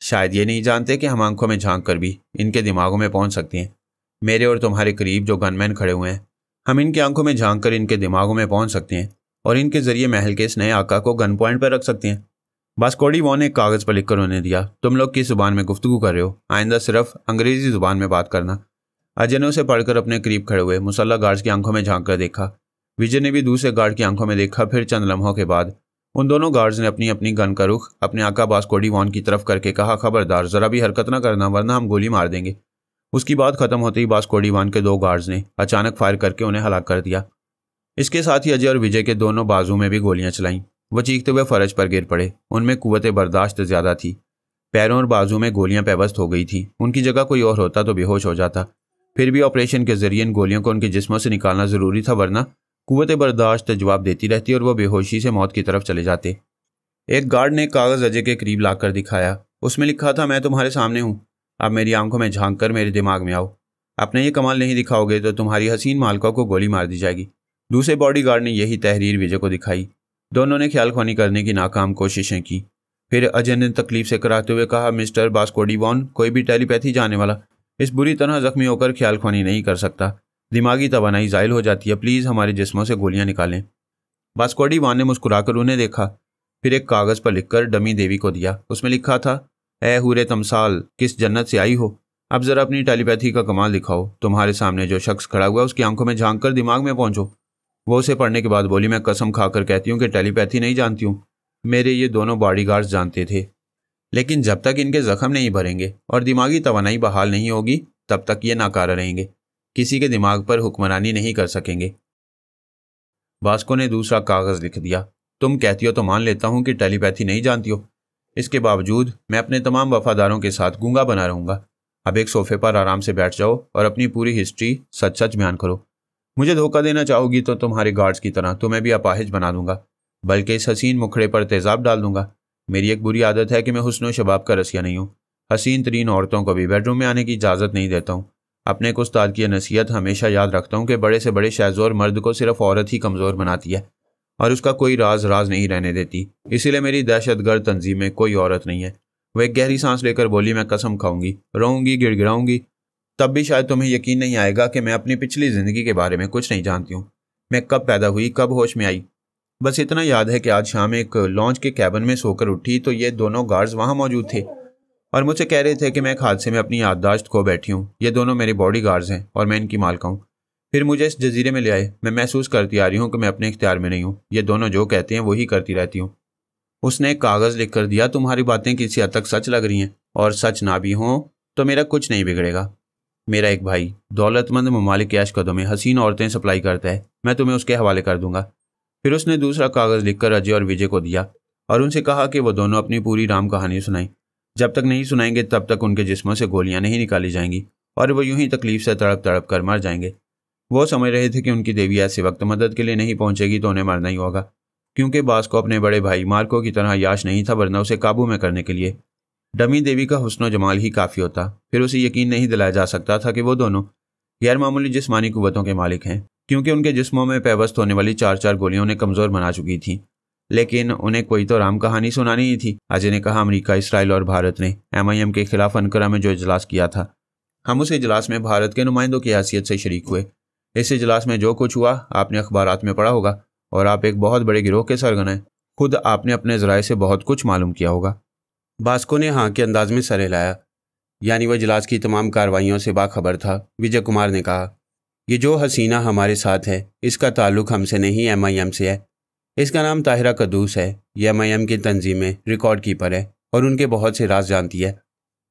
शायद ये नहीं जानते कि हम आंखों में झांक कर भी इनके दिमागों में पहुंच सकते हैं। मेरे और तुम्हारे करीब जो गनमैन खड़े हुए हैं, हम इनकी आंखों में झांक कर इनके दिमागों में पहुंच सकते हैं और इनके जरिए महल के इस नए आका को गन पॉइंट पर रख सकते हैं। बास्कोडी वॉन ने एक कागज पर लिखकर उन्हें दिया। तुम लोग किस जुबान में गुफ्तगू कर रहे हो? आइंदा सिर्फ अंग्रेजी जुबान में बात करना। अजय ने उसे पढ़कर अपने करीब खड़े हुए मुसल्ला गार्ड्स की आंखों में झांक कर देखा। विजय ने भी दूसरे गार्ड की आंखों में देखा। फिर चंद लम्हों के बाद उन दोनों गार्ड्स ने अपनी अपनी गन का रुख अपने आका बास्कोडी वॉन की तरफ करके कहा, खबरदार जरा भी हरकत न करना वरना हम गोली मार देंगे। उसकी बात खत्म होते ही बास्कोडी वॉन के 2 गार्ड्स ने अचानक फायर करके उन्हें हलाक कर दिया। इसके साथ ही अजय और विजय के दोनों बाजू में भी गोलियां चलाईं। वो चीखते हुए फर्श पर गिर पड़े। उनमें कुव्वत बर्दाश्त ज्यादा थी। पैरों और बाजू में गोलियां पेवस्त हो गई थी। उनकी जगह कोई और होता तो बेहोश हो जाता। फिर भी ऑपरेशन के जरिए इन गोलियों को उनके जिस्मों से निकालना जरूरी था, वरना कुव्वत बर्दाश्त जवाब देती रहती और वो बेहोशी से मौत की तरफ चले जाते। एक गार्ड ने कागज अजय के करीब लाकर दिखाया। उसमें लिखा था, मैं तुम्हारे सामने हूं, अब मेरी आंखों में झांक कर मेरे दिमाग में आओ। अपने ये कमाल नहीं दिखाओगे तो तुम्हारी हसीन मालका को गोली मार दी जाएगी। दूसरे बॉडीगार्ड ने यही तहरीर विजय को दिखाई। दोनों ने ख्याल ख्वानी करने की नाकाम कोशिशें की। फिर अजय ने तकलीफ से कराते हुए कहा, मिस्टर बास्कोडी वॉन, कोई भी टेलीपैथी जाने वाला इस बुरी तरह जख्मी होकर ख्याल ख्वानी नहीं कर सकता। दिमागी तवानाई ज़ायल हो जाती है। प्लीज़ हमारे जिस्मों से गोलियां निकालें। बास्कोडी वॉन ने मुस्कुराकर उन्हें देखा, फिर एक कागज़ पर लिखकर डमी देवी को दिया। उसमें लिखा था, ए हुरे तमसाल, किस जन्नत से आई हो, अब जरा अपनी टेलीपैथी का कमाल दिखाओ। तुम्हारे सामने जो शख्स खड़ा हुआ उसकी आंखों में झांक कर दिमाग में पहुंचो। वो उसे पढ़ने के बाद बोली, मैं कसम खाकर कहती हूँ कि टेलीपैथी नहीं जानती हूँ। मेरे ये दोनों बॉडीगार्ड्स जानते थे, लेकिन जब तक इनके जख्म नहीं भरेंगे और दिमागी तवानाई बहाल नहीं होगी तब तक ये नाकारा रहेंगे। किसी के दिमाग पर हुक्मरानी नहीं कर सकेंगे। बास्को ने दूसरा कागज लिख दिया। तुम कहती हो तो मान लेता हूँ कि टेलीपैथी नहीं जानती हो। इसके बावजूद मैं अपने तमाम वफादारों के साथ गूंगा बना रहूंगा। अब एक सोफे पर आराम से बैठ जाओ और अपनी पूरी हिस्ट्री सच सच बयान करो। मुझे धोखा देना चाहोगी तो तुम्हारे गार्ड्स की तरह तुम्हें भी अपाहिज बना दूंगा, बल्कि इस हसीन मुखड़े पर तेजाब डाल दूंगा। मेरी एक बुरी आदत है कि मैं हुस्न शबाब का रसिया नहीं हूँ। हसीन तरीन औरतों को भी बेडरूम में आने की इजाज़त नहीं देता हूँ। अपने एक उस्ताद की नसीहत हमेशा याद रखता हूँ कि बड़े से बड़े शहज़ोर मर्द को सिर्फ औरत ही कमज़ोर बनाती है और उसका कोई राज नहीं रहने देती। इसीलिए मेरी दहशतगर्द तंजीम में कोई औरत नहीं है। वह एक गहरी सांस लेकर बोली, मैं कसम खाऊंगी, रोऊंगी, गिड़गिड़ाऊंगी, तब भी शायद तुम्हें यकीन नहीं आएगा कि मैं अपनी पिछली ज़िंदगी के बारे में कुछ नहीं जानती हूँ। मैं कब पैदा हुई, कब होश में आई, बस इतना याद है कि आज शाम एक लॉन्च के कैबिन में सोकर उठी तो ये दोनों गार्ड्स वहाँ मौजूद थे और मुझसे कह रहे थे कि मैं एक हादसे में अपनी याददाश्त खो बैठी हूँ। ये दोनों मेरे बॉडी गार्ड्स हैं और मैं इनकी मालका हूँ। फिर मुझे इस जजीरे में ले आए। मैं महसूस करती आ रही हूँ कि मैं अपने इख्तियार में नहीं हूँ। ये दोनों जो कहते हैं वही करती रहती हूँ। उसने एक कागज़ लिख कर दिया, तुम्हारी बातें किसी हद तक सच लग रही हैं और सच ना भी हों तो मेरा कुछ नहीं बिगड़ेगा। मेरा एक भाई दौलतमंद ममालिक के अशकदों में हसीन औरतें सप्लाई करता है, मैं तुम्हें उसके हवाले कर दूंगा। फिर उसने दूसरा कागज़ लिखकर अजय और विजय को दिया और उनसे कहा कि वो दोनों अपनी पूरी राम कहानी सुनाएं। जब तक नहीं सुनाएंगे तब तक उनके जिस्मों से गोलियां नहीं निकाली जाएंगी और वो यूं ही तकलीफ से तड़प तड़प कर मर जाएंगे। वो समझ रहे थे कि उनकी देवी ऐसे वक्त मदद के लिए नहीं पहुंचेगी तो उन्हें मरना ही होगा, क्योंकि बास को अपने बड़े भाई मार्को की तरह याश नहीं था, वरना उसे काबू में करने के लिए डमी देवी का हुस्न जमाल ही काफ़ी होता। फिर उसे यकीन नहीं दिलाया जा सकता था कि वो दोनों गैर मामूली जिस्मानी कुव्वतों के मालिक हैं, क्योंकि उनके जिस्मों में पेवस्त होने वाली 4-4 गोलियों ने कमज़ोर बना चुकी थी। लेकिन उन्हें कोई तो राम कहानी सुनानी ही थी। अजय ने कहा, अमेरिका, इसराइल और भारत ने MIM के खिलाफ अनकरा में जो इजलास किया था, हम उस इजलास में भारत के नुमाइंदों की हैसियत से शरीक हुए। इस इजलास में जो कुछ हुआ आपने अखबारात में पढ़ा होगा और आप एक बहुत बड़े गिरोह के सरगना हैं। खुद आपने अपने ज़राए से बहुत कुछ मालूम किया होगा। बास्को ने हाँ के अंदाज में सर हिलाया, यानी वह इजलास की तमाम कार्रवाइयों से बाखबर था। विजय कुमार ने कहा, ये जो हसीना हमारे साथ है इसका ताल्लुक हमसे नहीं MIM से है। इसका नाम ताहिरा कद्दूस है। ये MIM की तंजीम में रिकॉर्ड कीपर है और उनके बहुत से राज जानती है।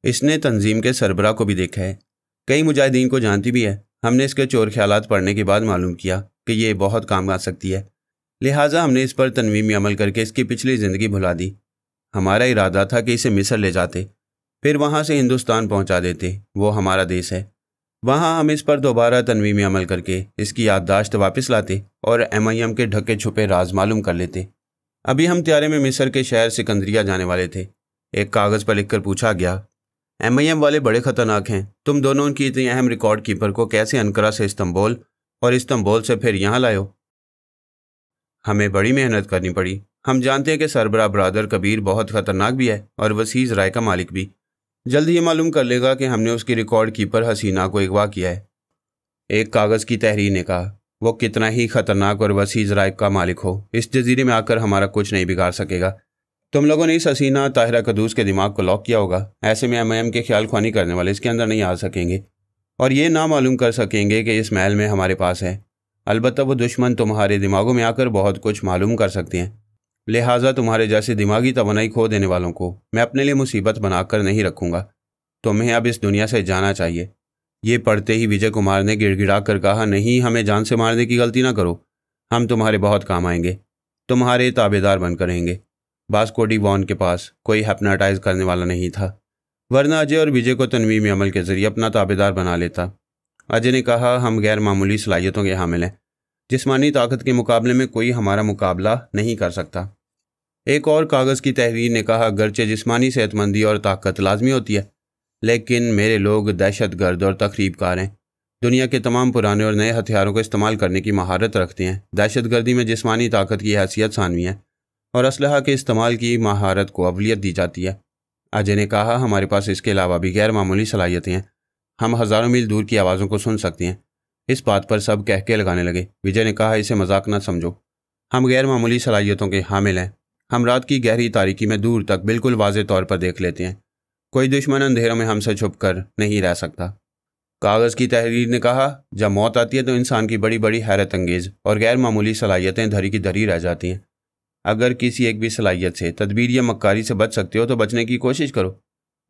इसने तंजीम के सरबराह को भी देखा है, कई मुजाहिदीन को जानती भी है। हमने इसके चोर ख्यालात पढ़ने के बाद मालूम किया कि ये बहुत काम आ सकती है, लिहाजा हमने इस पर तनवीमी अमल करके इसकी पिछली ज़िंदगी भुला दी। हमारा इरादा था कि इसे मिस्र ले जाते, फिर वहाँ से हिंदुस्तान पहुँचा देते, वो हमारा देश है। वहाँ हम इस पर दोबारा तनवीमी अमल करके इसकी याददाश्त वापस लाते और MIM के ढके छुपे राज मालूम कर लेते। अभी हम त्यारे में मिस्र के शहर सिकंदरिया जाने वाले थे। एक कागज़ पर लिखकर पूछा गया। MIM वाले बड़े खतरनाक हैं। तुम दोनों की इतनी अहम रिकॉर्ड कीपर को कैसे अंकारा से इस्तांबुल और इस्तांबुल से फिर यहाँ लायो? हमें बड़ी मेहनत करनी पड़ी। हम जानते हैं कि सरबराह ब्रादर कबीर बहुत खतरनाक भी है और वसीज राय का मालिक भी। जल्दी ये मालूम कर लेगा कि हमने उसकी रिकॉर्ड कीपर हसीना को अगवा किया है। एक कागज़ की तहरीर ने कहा, वो कितना ही खतरनाक और वसीज राय का मालिक हो, इस जजीरे में आकर हमारा कुछ नहीं बिगाड़ सकेगा। तुम लोगों ने इस हसीना ताहिरा कदूस के दिमाग को लॉक किया होगा। ऐसे में MIM के ख्याल ख्वानी करने वाले इसके अंदर नहीं आ सकेंगे और ये ना मालूम कर सकेंगे कि इस महल में हमारे पास है। अलबत्ता वो दुश्मन तुम्हारे दिमागों में आकर बहुत कुछ मालूम कर सकते हैं। लिहाजा तुम्हारे जैसे दिमागी तवानाई खो देने वालों को मैं अपने लिए मुसीबत बनाकर नहीं रखूँगा। तुम्हें अब इस दुनिया से जाना चाहिए। ये पढ़ते ही विजय कुमार ने गिड़गिड़ा कर कहा, नहीं, हमें जान से मारने की गलती ना करो। हम तुम्हारे बहुत काम आएंगे, तुम्हारे ताबेदार बनकर रहेंगे। वास्को डी वॉन के पास कोई हिप्नोटाइज करने वाला नहीं था, वरना अजय और विजय को तनवीम अमल के जरिए अपना ताबेदार बना लेता। अजय ने कहा, हम गैर मामूली सलाहियतों के हामिल हैं। जिस्मानी ताकत के मुकाबले में कोई हमारा मुकाबला नहीं कर सकता। एक और कागज़ की तहरीर ने कहा, अगरचे जिस्मानी सेहतमंदी और ताकत लाजमी होती है, लेकिन मेरे लोग दहशतगर्द और तखरीबकार हैं। दुनिया के तमाम पुराने और नए हथियारों को इस्तेमाल करने की महारत रखते हैं। दहशतगर्दी में जिस्मानी ताकत की हैसियत सानवी है और असलहा के इस्तेमाल की महारत को अवलियत दी जाती है। अजय ने कहा, हमारे पास इसके अलावा भी गैर मामूली सलाहियतें हैं। हम हज़ारों मील दूर की आवाज़ों को सुन सकते हैं। इस बात पर सब कहके लगाने लगे। विजय ने कहा, इसे मजाक न समझो। हम गैर मामूली सलाहियतों के हामिल हैं। हम रात की गहरी तारीकी में दूर तक बिल्कुल वाज़े तौर पर देख लेते हैं। कोई दुश्मन अंधेरों में हमसे छुप कर नहीं रह सकता। कागज़ की तहरीर ने कहा, जब मौत आती है तो इंसान की बड़ी बड़ी हैरत अंगेज़ और गैर मामूली सलाहियतें धरी की धरी रह जाती हैं। अगर किसी एक भी सलाहियत से, तदबीर या मक्कारी से बच सकते हो तो बचने की कोशिश करो।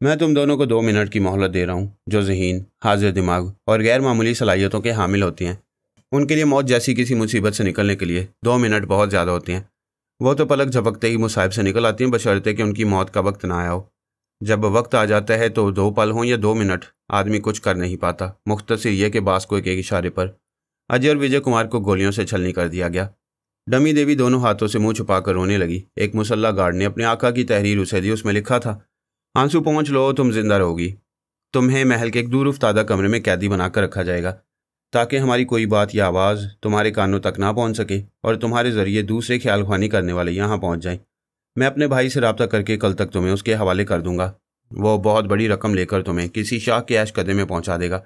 मैं तुम दोनों को 2 मिनट की मोहलत दे रहा हूँ। जो ज़हीन, हाजिर दिमाग और गैर मामूली सलाहियतों के हामिल होते हैं, उनके लिए मौत जैसी किसी मुसीबत से निकलने के लिए 2 मिनट बहुत ज़्यादा होते हैं। वो तो पलक झपकते ही मुसाइब से निकल आती हैं, बशर्ते कि उनकी मौत का वक्त ना आया हो। जब वक्त आ जाता है तो 2 पल हों या 2 मिनट, आदमी कुछ कर नहीं पाता। मुख्तसर ये कि बास को एक इशारे पर अजय और विजय कुमार को गोलियों से छलनी कर दिया गया। डमी देवी दोनों हाथों से मुंह छुपाकर रोने लगी। एक मुसल्ला गार्ड ने अपने आका की तहरीर उसे दी। उसमें लिखा था, आंसू पहुँच लो, तुम जिंदा रहोगी। तुम्हें महल के एक दूर उफ्तादा कमरे में कैदी बनाकर रखा जाएगा ताकि हमारी कोई बात या आवाज़ तुम्हारे कानों तक ना पहुँच सके और तुम्हारे ज़रिए दूसरे ख्याल ख्वानी करने वाले यहाँ पहुँच जाएं। मैं अपने भाई से रब्ता करके कल तक तुम्हें उसके हवाले कर दूंगा। वो बहुत बड़ी रकम लेकर तुम्हें किसी शाह के ऐश कदे में पहुँचा देगा।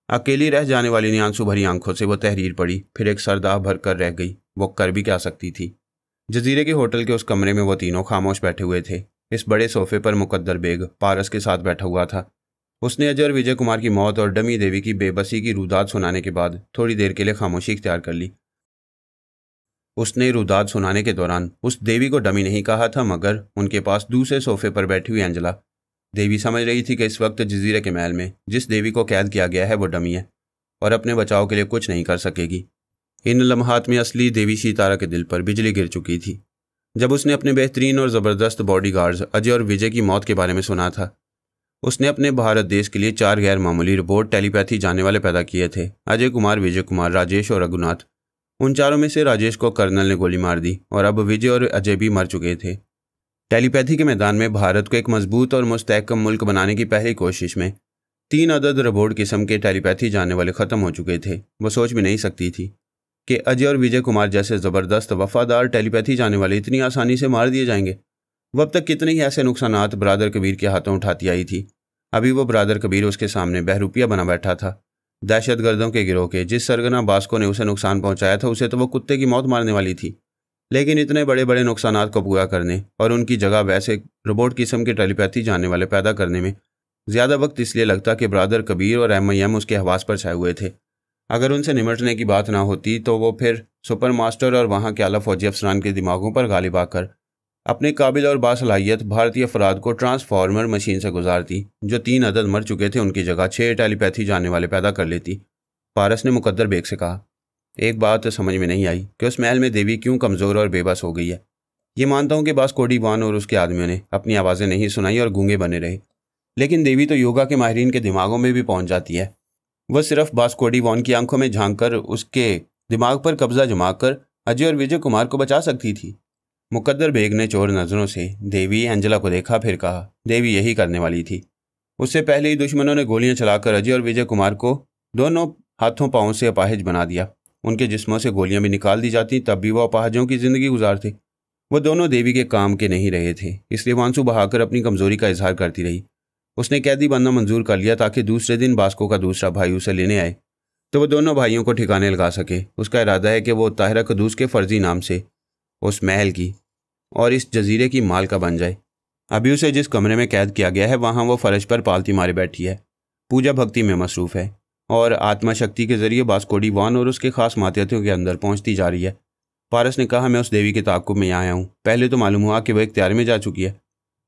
अकेली रह जाने वाली ने आंसू भरी आंखों से वो तहरीर पढ़ी, फिर एक सरदाह भर कर रह गई। वो कर भी क्या सकती थी। जजीरे के होटल के उस कमरे में वो तीनों खामोश बैठे हुए थे। इस बड़े सोफे पर मुकद्दर बेग पारस के साथ बैठा हुआ था। उसने अजय और विजय कुमार की मौत और डमी देवी की बेबसी की रुदाद सुनाने के बाद थोड़ी देर के लिए खामोशी इख्तियार कर ली। उसने रुदाद सुनाने के दौरान उस देवी को डमी नहीं कहा था, मगर उनके पास दूसरे सोफे पर बैठी हुई एंजला देवी समझ रही थी कि इस वक्त जजीरे के महल में जिस देवी को कैद किया गया है वो डमी है और अपने बचाव के लिए कुछ नहीं कर सकेगी। इन लम्हात में असली देवी सितारा के दिल पर बिजली गिर चुकी थी जब उसने अपने बेहतरीन और ज़बरदस्त बॉडीगार्ड्स अजय और विजय की मौत के बारे में सुना था। उसने अपने भारत देश के लिए 4 गैर मामूली रिपोर्ट टेलीपैथी जानने वाले पैदा किए थे, अजय कुमार, विजय कुमार, राजेश और रघुनाथ। उन चारों में से राजेश को कर्नल ने गोली मार दी और अब विजय और अजय भी मर चुके थे। टेलीपैथी के मैदान में भारत को एक मजबूत और मुस्तहकम मुल्क बनाने की पहली कोशिश में 3 अदद रोबोट किस्म के टेलीपैथी जानने वाले ख़त्म हो चुके थे। वो सोच भी नहीं सकती थी कि अजय और विजय कुमार जैसे ज़बरदस्त वफादार टेलीपैथी जानने वाले इतनी आसानी से मार दिए जाएंगे। वो अब तक कितने ही ऐसे नुकसानात ब्रादर कबीर के हाथों उठाती आई थी। अभी वो ब्रादर कबीर उसके सामने बहरूपिया बना बैठा था। दहशतगर्दों के गिरोह के जिस सरगना बास्को ने उसे नुकसान पहुंचाया था, उसे तो वो कुत्ते की मौत मारने वाली थी, लेकिन इतने बड़े बड़े नुकसानात को पूरा करने और उनकी जगह वैसे रोबोट किस्म के टेलीपैथी जानने वाले पैदा करने में ज़्यादा वक्त इसलिए लगता कि ब्रादर कबीर और MIM उसके हवास पर छाए हुए थे। अगर उनसे निमटने की बात ना होती तो वो फिर सुपर मास्टर और वहाँ के आला फौजी अफसरान के दिमागों पर गालिब आकर अपने काबिल और बासलाहियत भारतीय अफराद को ट्रांसफार्मर मशीन से गुजारती, जो 3 अदद मर चुके थे उनकी जगह 6 टेलीपैथी जानने वाले पैदा कर लेती। पारस ने मुकद्दर बेग से कहा, एक बात तो समझ में नहीं आई कि उस महल में देवी क्यों कमज़ोर और बेबस हो गई है। ये मानता हूँ कि बास्को डी वॉन और उसके आदमियों ने अपनी आवाज़ें नहीं सुनाई और गूंगे बने रहे, लेकिन देवी तो योगा के माहिरीन के दिमागों में भी पहुँच जाती है। वह सिर्फ बास्को डी वॉन की आंखों में झांक कर उसके दिमाग पर कब्जा जमा कर अजय और विजय कुमार को बचा सकती थी। मुकद्दर बेग ने चोर नज़रों से देवी एंजेला को देखा, फिर कहा, देवी यही करने वाली थी। उससे पहले ही दुश्मनों ने गोलियां चलाकर अजय और विजय कुमार को दोनों हाथों पांवों से अपाहिज बना दिया। उनके जिस्मों से गोलियां भी निकाल दी जाती, तब भी वो अपाहिजों की जिंदगी गुजारते। वो दोनों देवी के काम के नहीं रहे थे, इसलिए वो आंसू बहाकर अपनी कमजोरी का इजहार करती रही। उसने कैदी बनना मंजूर कर लिया ताकि दूसरे दिन बास्को का दूसरा भाई उसे लेने आए तो वो दोनों भाइयों को ठिकाने लगा सके। उसका इरादा है कि वो ताहिरा कदूस के फर्जी नाम से उस महल की और इस जजीरे की मालका बन जाए। अभी उसे जिस कमरे में कैद किया गया है वहाँ वो फर्श पर पालती मारे बैठी है, पूजा भक्ति में मसरूफ है और आत्मा शक्ति के जरिए बास्को डी वान और उसके खास मातियतों के अंदर पहुँचती जा रही है। पारस ने कहा, मैं उस देवी के ताक़ुब में यहाँ आया हूँ। पहले तो मालूम हुआ कि वह इख्तियार में जा चुकी है,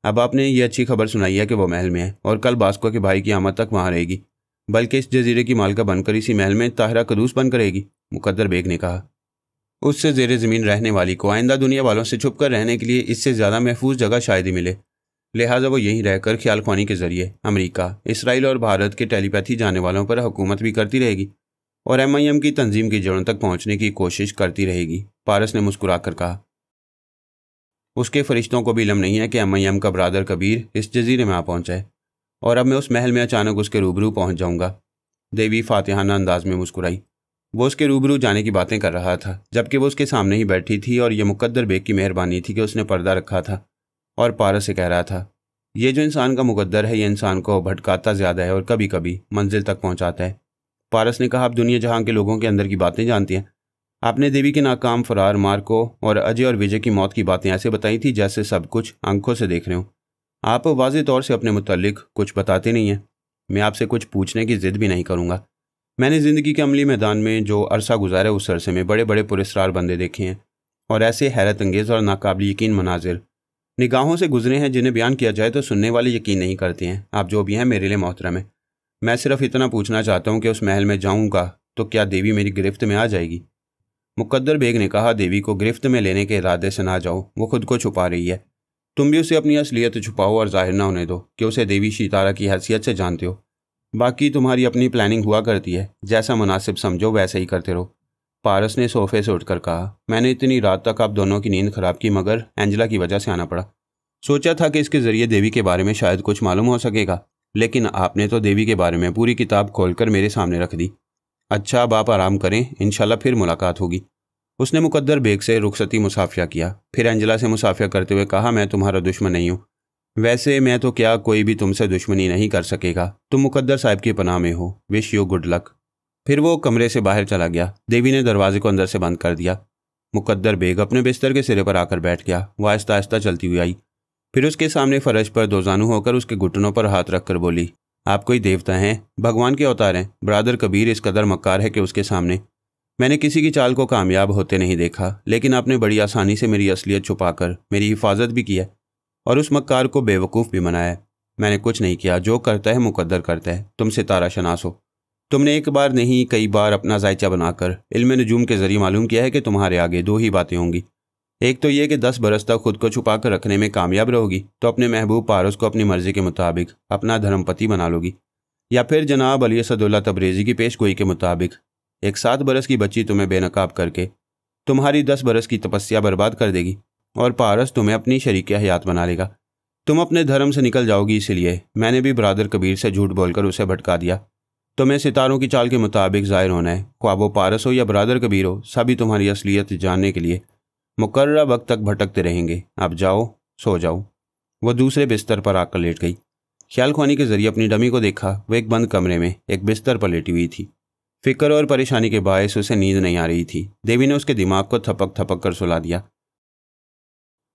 अब आपने ये अच्छी खबर सुनाई है कि वो महल में है और कल बास्को के भाई की आमद तक वहाँ रहेगी, बल्कि इस जजीरे की मालका बनकर इसी महल में ताहिरा कदूस बनकर रहेगी। मुकद्दर बेग ने कहा, उससे ज़ेरे ज़मीन रहने वाली को आइंदा दुनिया वालों से छुप कर रहने के लिए इससे ज़्यादा महफूज जगह शायद ही मिले, लिहाजा वो यहीं रहकर ख्याल ख्वानी के जरिए अमेरिका, इसराइल और भारत के टेलीपैथी जाने वालों पर हुकूमत भी करती रहेगी और MIM की तंजीम की जड़ों तक पहुँचने की कोशिश करती रहेगी। पारस ने मुस्कुरा कर कहा, उसके फरिश्तों को भी इल्म नहीं है कि MIM का ब्रादर कबीर इस जजीरे में आ पहुँचा है और अब मैं उस महल में अचानक उसके रूबरू पहुँच जाऊँगा। देवी फातिहाना अंदाज में मुस्कुराई। वो उसके रूबरू जाने की बातें कर रहा था जबकि वो उसके सामने ही बैठी थी और यह मुकद्दर बेग की मेहरबानी थी कि उसने पर्दा रखा था और पारस से कह रहा था, ये जो इंसान का मुकद्दर है ये इंसान को भटकाता ज़्यादा है और कभी कभी मंजिल तक पहुँचाता है। पारस ने कहा, आप दुनिया जहाँ के लोगों के अंदर की बातें जानती हैं। आपने देवी के नाकाम फरार, मार्को और अजय और विजय की मौत की बातें ऐसे बताई थी जैसे सब कुछ आंखों से देख रहे हो। आप वाज़ेह तौर से अपने मुतालिक कुछ बताते नहीं हैं। मैं आपसे कुछ पूछने की ज़िद भी नहीं करूँगा। मैंने ज़िंदगी के अमली मैदान में जो अरसा गुजारा उस अरसे में बड़े बड़े पुरस्कार बंदे देखे हैं और ऐसे हैरत अंगेज़ और नाकाबिल यकीन मनाजिर निगाहों से गुजरे हैं जिन्हें बयान किया जाए तो सुनने वाले यकीन नहीं करते हैं। आप जो भी हैं मेरे लिए मोहतरम है। मैं सिर्फ इतना पूछना चाहता हूँ कि उस महल में जाऊँगा तो क्या देवी मेरी गिरफ्त में आ जाएगी? मुकद्दर बेग ने कहा, देवी को गिरफ्त में लेने के इरादे से ना जाओ, वो खुद को छुपा रही है। तुम भी उसे अपनी असलियत छुपाओ और जाहिर ना होने दो कि उसे देवी सितारा की हैसियत से जानते हो। बाकी तुम्हारी अपनी प्लानिंग हुआ करती है, जैसा मुनासिब समझो वैसे ही करते रहो। पारस ने सोफे से उठकर कहा, मैंने इतनी रात तक आप दोनों की नींद खराब की मगर एंजेला की वजह से आना पड़ा। सोचा था कि इसके ज़रिए देवी के बारे में शायद कुछ मालूम हो सकेगा, लेकिन आपने तो देवी के बारे में पूरी किताब खोलकर मेरे सामने रख दी। अच्छा, अब आप आराम करें, इंशाल्लाह फिर मुलाकात होगी। उसने मुकद्दर बेग से रुखसती मुसाफिया किया, फिर एंजेला से मुसाफिया करते हुए कहा, मैं तुम्हारा दुश्मन नहीं हूँ। वैसे मैं तो क्या, कोई भी तुमसे दुश्मनी नहीं कर सकेगा। तुम मुकद्दर साहब की पनाह में हो। Wish you good luck. फिर वो कमरे से बाहर चला गया। देवी ने दरवाजे को अंदर से बंद कर दिया। मुकद्दर बेग अपने बिस्तर के सिरे पर आकर बैठ गया। वह आहिस्ता आहिस्ता चलती हुई आई, फिर उसके सामने फर्श पर दोजानू होकर उसके घुटनों पर हाथ रखकर बोली, आप कोई देवता हैं, भगवान के अवतार हैं। ब्रादर कबीर इस कदर मक्कार है कि उसके सामने मैंने किसी की चाल को कामयाब होते नहीं देखा, लेकिन आपने बड़ी आसानी से मेरी असलियत छुपाकर मेरी हिफाजत भी की है और उस मक्कार को बेवकूफ़ भी बनाया है। मैंने कुछ नहीं किया, जो करता है मुकद्दर करता है। तुम सितारा शनास हो। तुमने एक बार नहीं कई बार अपना जायचा बनाकर इल्म नजूम के जरिए मालूम किया है कि तुम्हारे आगे दो ही बातें होंगी। एक तो ये कि 10 बरस तक खुद को छुपा कर रखने में कामयाब रहोगी तो अपने महबूब पारस को अपनी मर्जी के मुताबिक अपना धर्मपति बना लोगी, या फिर जनाब अली असदुल्ला तबरेज़ी की पेशगोई के मुताबिक एक 7 बरस की बच्ची तुम्हें बेनकाब करके तुम्हारी 10 बरस की तपस्या बर्बाद कर देगी और पारस तुम्हें अपनी शरीक हयात बना लेगा। तुम अपने धर्म से निकल जाओगी, इसलिए मैंने भी ब्रादर कबीर से झूठ बोलकर उसे भटका दिया। तुम्हें सितारों की चाल के मुताबिक ज़ाहिर होना है, ख्वाह वो पारस हो या ब्रादर कबीर हो, सभी तुम्हारी असलियत जानने के लिए मुकर्रर वक्त तक भटकते रहेंगे। अब जाओ, सो जाओ। वह दूसरे बिस्तर पर आकर लेट गई। ख्याल ख्वानी के जरिए अपनी डमी को देखा। वह एक बंद कमरे में एक बिस्तर पर लेटी हुई थी। फिक्र और परेशानी के बायस उसे नींद नहीं आ रही थी। देवी ने उसके दिमाग को थपक थपक कर सुला दिया।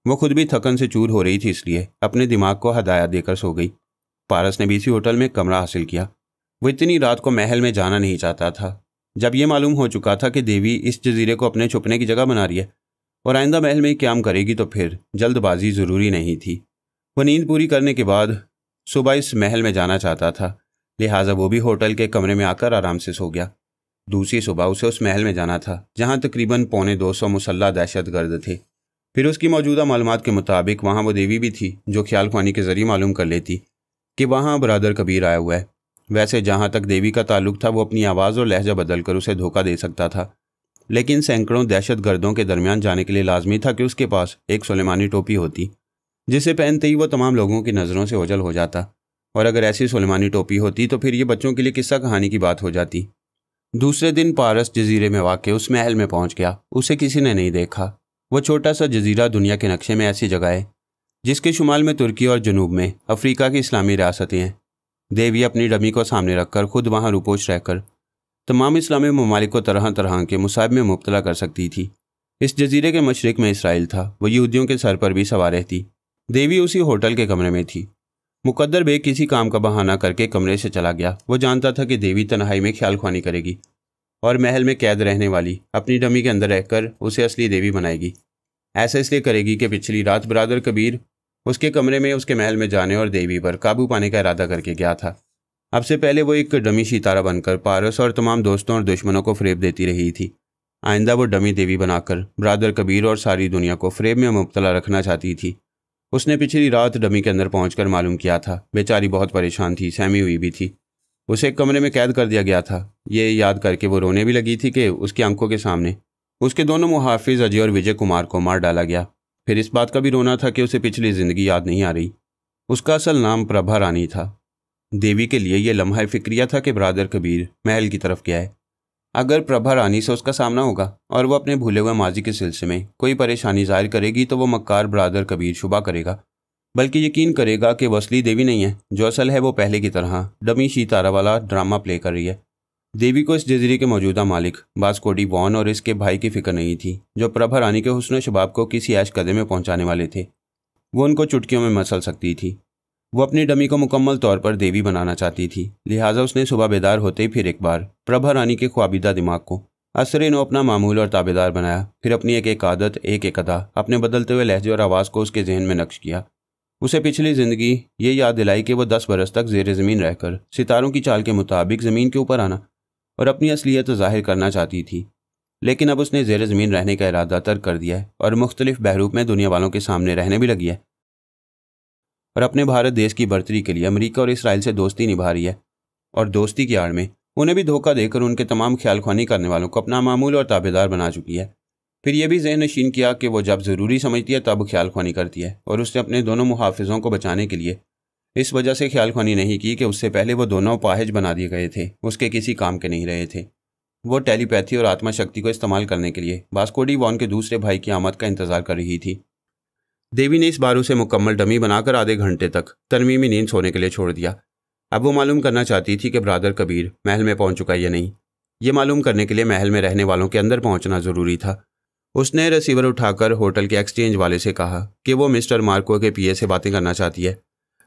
वो खुद भी थकन से चूर हो रही थी, इसलिए अपने दिमाग को हदायत देकर सो गई। पारस ने भी इसी होटल में कमरा हासिल किया। वो इतनी रात को महल में जाना नहीं चाहता था। जब ये मालूम हो चुका था कि देवी इस जजीरे को अपने छुपने की जगह बना रही है और आइंदा महल में क्याम करेगी, तो फिर जल्दबाजी ज़रूरी नहीं थी। वह नींद पूरी करने के बाद सुबह इस महल में जाना चाहता था, लिहाजा वो भी होटल के कमरे में आकर आराम से सो गया। दूसरी सुबह उसे उस महल में जाना था जहाँ तकरीबन 250 मुसल्लह दहशतगर्द थे। फिर उसकी मौजूदा मालूमात के मुताबिक वहाँ वो देवी भी थी जो ख्याल ख्वानी के जरिए मालूम कर लेती कि वहाँ ब्रादर कबीर आया हुआ है। वैसे जहाँ तक देवी का ताल्लुक था वो अपनी आवाज़ और लहजा बदल कर उसे धोखा दे सकता था लेकिन सैकड़ों दहशतगर्दों के दरमियान जाने के लिए लाजमी था कि उसके पास एक सुलेमानी टोपी होती, जिसे पहनते ही वो तमाम लोगों की नज़रों से ओझल हो जाता। और अगर ऐसी सुलेमानी टोपी होती तो फिर ये बच्चों के लिए किस्सा कहानी की बात हो जाती। दूसरे दिन पारस जजीरे में वाक़ उस महल में पहुंच गया। उसे किसी ने नहीं देखा। वो छोटा सा जजीरा दुनिया के नक्शे में ऐसी जगह है जिसके शुमाल में तुर्की और जनूब में अफ्रीका की इस्लामी रियासतें हैं। देवी अपनी डमी को सामने रखकर खुद वहाँ रुपोश रहकर तमाम इस्लामी ममालिक को तरह तरह के मुसाइब में मुब्तला कर सकती थी। इस जजीरे के मशरिक में इसराइल था। वो यहूदियों के सर पर भी सवार रहती। देवी उसी होटल के कमरे में थी। मुकद्दर बेग किसी काम का बहाना करके कमरे से चला गया। वो जानता था कि देवी तन्हाई में ख्याल ख्वानी करेगी और महल में कैद रहने वाली अपनी डमी के अंदर रहकर उसे असली देवी बनाएगी। ऐसा इसलिए करेगी कि पिछली रात ब्रादर कबीर उसके कमरे में उसके महल में जाने और देवी पर काबू पाने का इरादा करके गया था। अब से पहले वो एक डमी सितारा बनकर पारस और तमाम दोस्तों और दुश्मनों को फ़रेब देती रही थी। आइंदा वो डमी देवी बनाकर ब्रादर कबीर और सारी दुनिया को फ़रेब में मुब्तला रखना चाहती थी। उसने पिछली रात डमी के अंदर पहुंचकर मालूम किया था। बेचारी बहुत परेशान थी, सहमी हुई भी थी। उसे एक कमरे में कैद कर दिया गया था। ये याद करके वो रोने भी लगी थी कि उसकी आंखों के सामने उसके दोनों मुहाफिज अजय और विजय कुमार को मार डाला गया। फिर इस बात का भी रोना था कि उसे पिछली ज़िंदगी याद नहीं आ रही। उसका असल नाम प्रभा रानी था। देवी के लिए यह लम्हा फिक्रिया था कि ब्रादर कबीर महल की तरफ गया है। अगर प्रभा रानी से उसका सामना होगा और वह अपने भूले हुए माजी के सिलसिले में कोई परेशानी जाहिर करेगी तो वो मक्कार ब्रादर कबीर शुबा करेगा, बल्कि यकीन करेगा कि वो असली देवी नहीं है। जो असल है वो पहले की तरह डमी सितारा वाला ड्रामा प्ले कर रही है। देवी को इस जजीरे के मौजूदा मालिक बास्कोडी वॉन और इसके भाई की फिक्र नहीं थी, जो प्रभा रानी के हुस्न शबाब को किसी ऐश कदे में पहुंचाने वाले थे। वो उनको चुटकियों में मसल सकती थी। वो अपनी डमी को मुकम्मल तौर पर देवी बनाना चाहती थी। लिहाजा उसने सुबह बेदार होते ही फिर एक बार प्रभा रानी के ख्वाबीदा दिमाग को असरे नो अपना मामूल और ताबेदार बनाया। फिर अपनी एक एक आदत, एक एक अदा, अपने बदलते हुए लहजे और आवाज़ को उसके जहन में नक्श किया। उसे पिछली ज़िंदगी ये याद दिलाई कि वह 10 बरस तक ज़ेर ज़मीन रहकर सितारों की चाल के मुताबिक ज़मीन के ऊपर आना और अपनी असलियत ज़ाहिर करना चाहती थी। लेकिन अब उसने ज़ेर ज़मीन रहने का इरादा तर्क कर दिया है और मुख्तलिफ बहरूप में दुनिया वालों के सामने रहने भी लगी है और अपने भारत देश की बर्तरी के लिए अमेरिका और इसराइल से दोस्ती निभा रही है। और दोस्ती की आड़ में उन्हें भी धोखा देकर उनके तमाम ख्याल ख्वानी करने वालों को अपना मामूल और ताबेदार बना चुकी है। फिर यह भी ज़हन नशीन किया कि वो जब ज़रूरी समझती है तब ख्याल ख्वानी करती है और उसने अपने दोनों मुहाफिजों को बचाने के लिए इस वजह से ख्याल ख्वानी नहीं की कि उससे पहले वो दोनों पाहिज बना दिए गए थे, उसके किसी काम के नहीं रहे थे। वो टेलीपैथी और आत्मा शक्ति को इस्तेमाल करने के लिए बास्कोडी वॉन के दूसरे भाई की आमद का इंतजार कर रही थी। देवी ने इस बार उसे मुकम्मल डमी बनाकर आधे घंटे तक तरमीमी नींद सोने के लिए छोड़ दिया। अब वो मालूम करना चाहती थी कि ब्रादर कबीर महल में पहुंच चुका है या नहीं। ये मालूम करने के लिए महल में रहने वालों के अंदर पहुंचना ज़रूरी था। उसने रिसीवर उठाकर होटल के एक्सचेंज वाले से कहा कि वो मिस्टर मार्को के पीए से बातें करना चाहती है,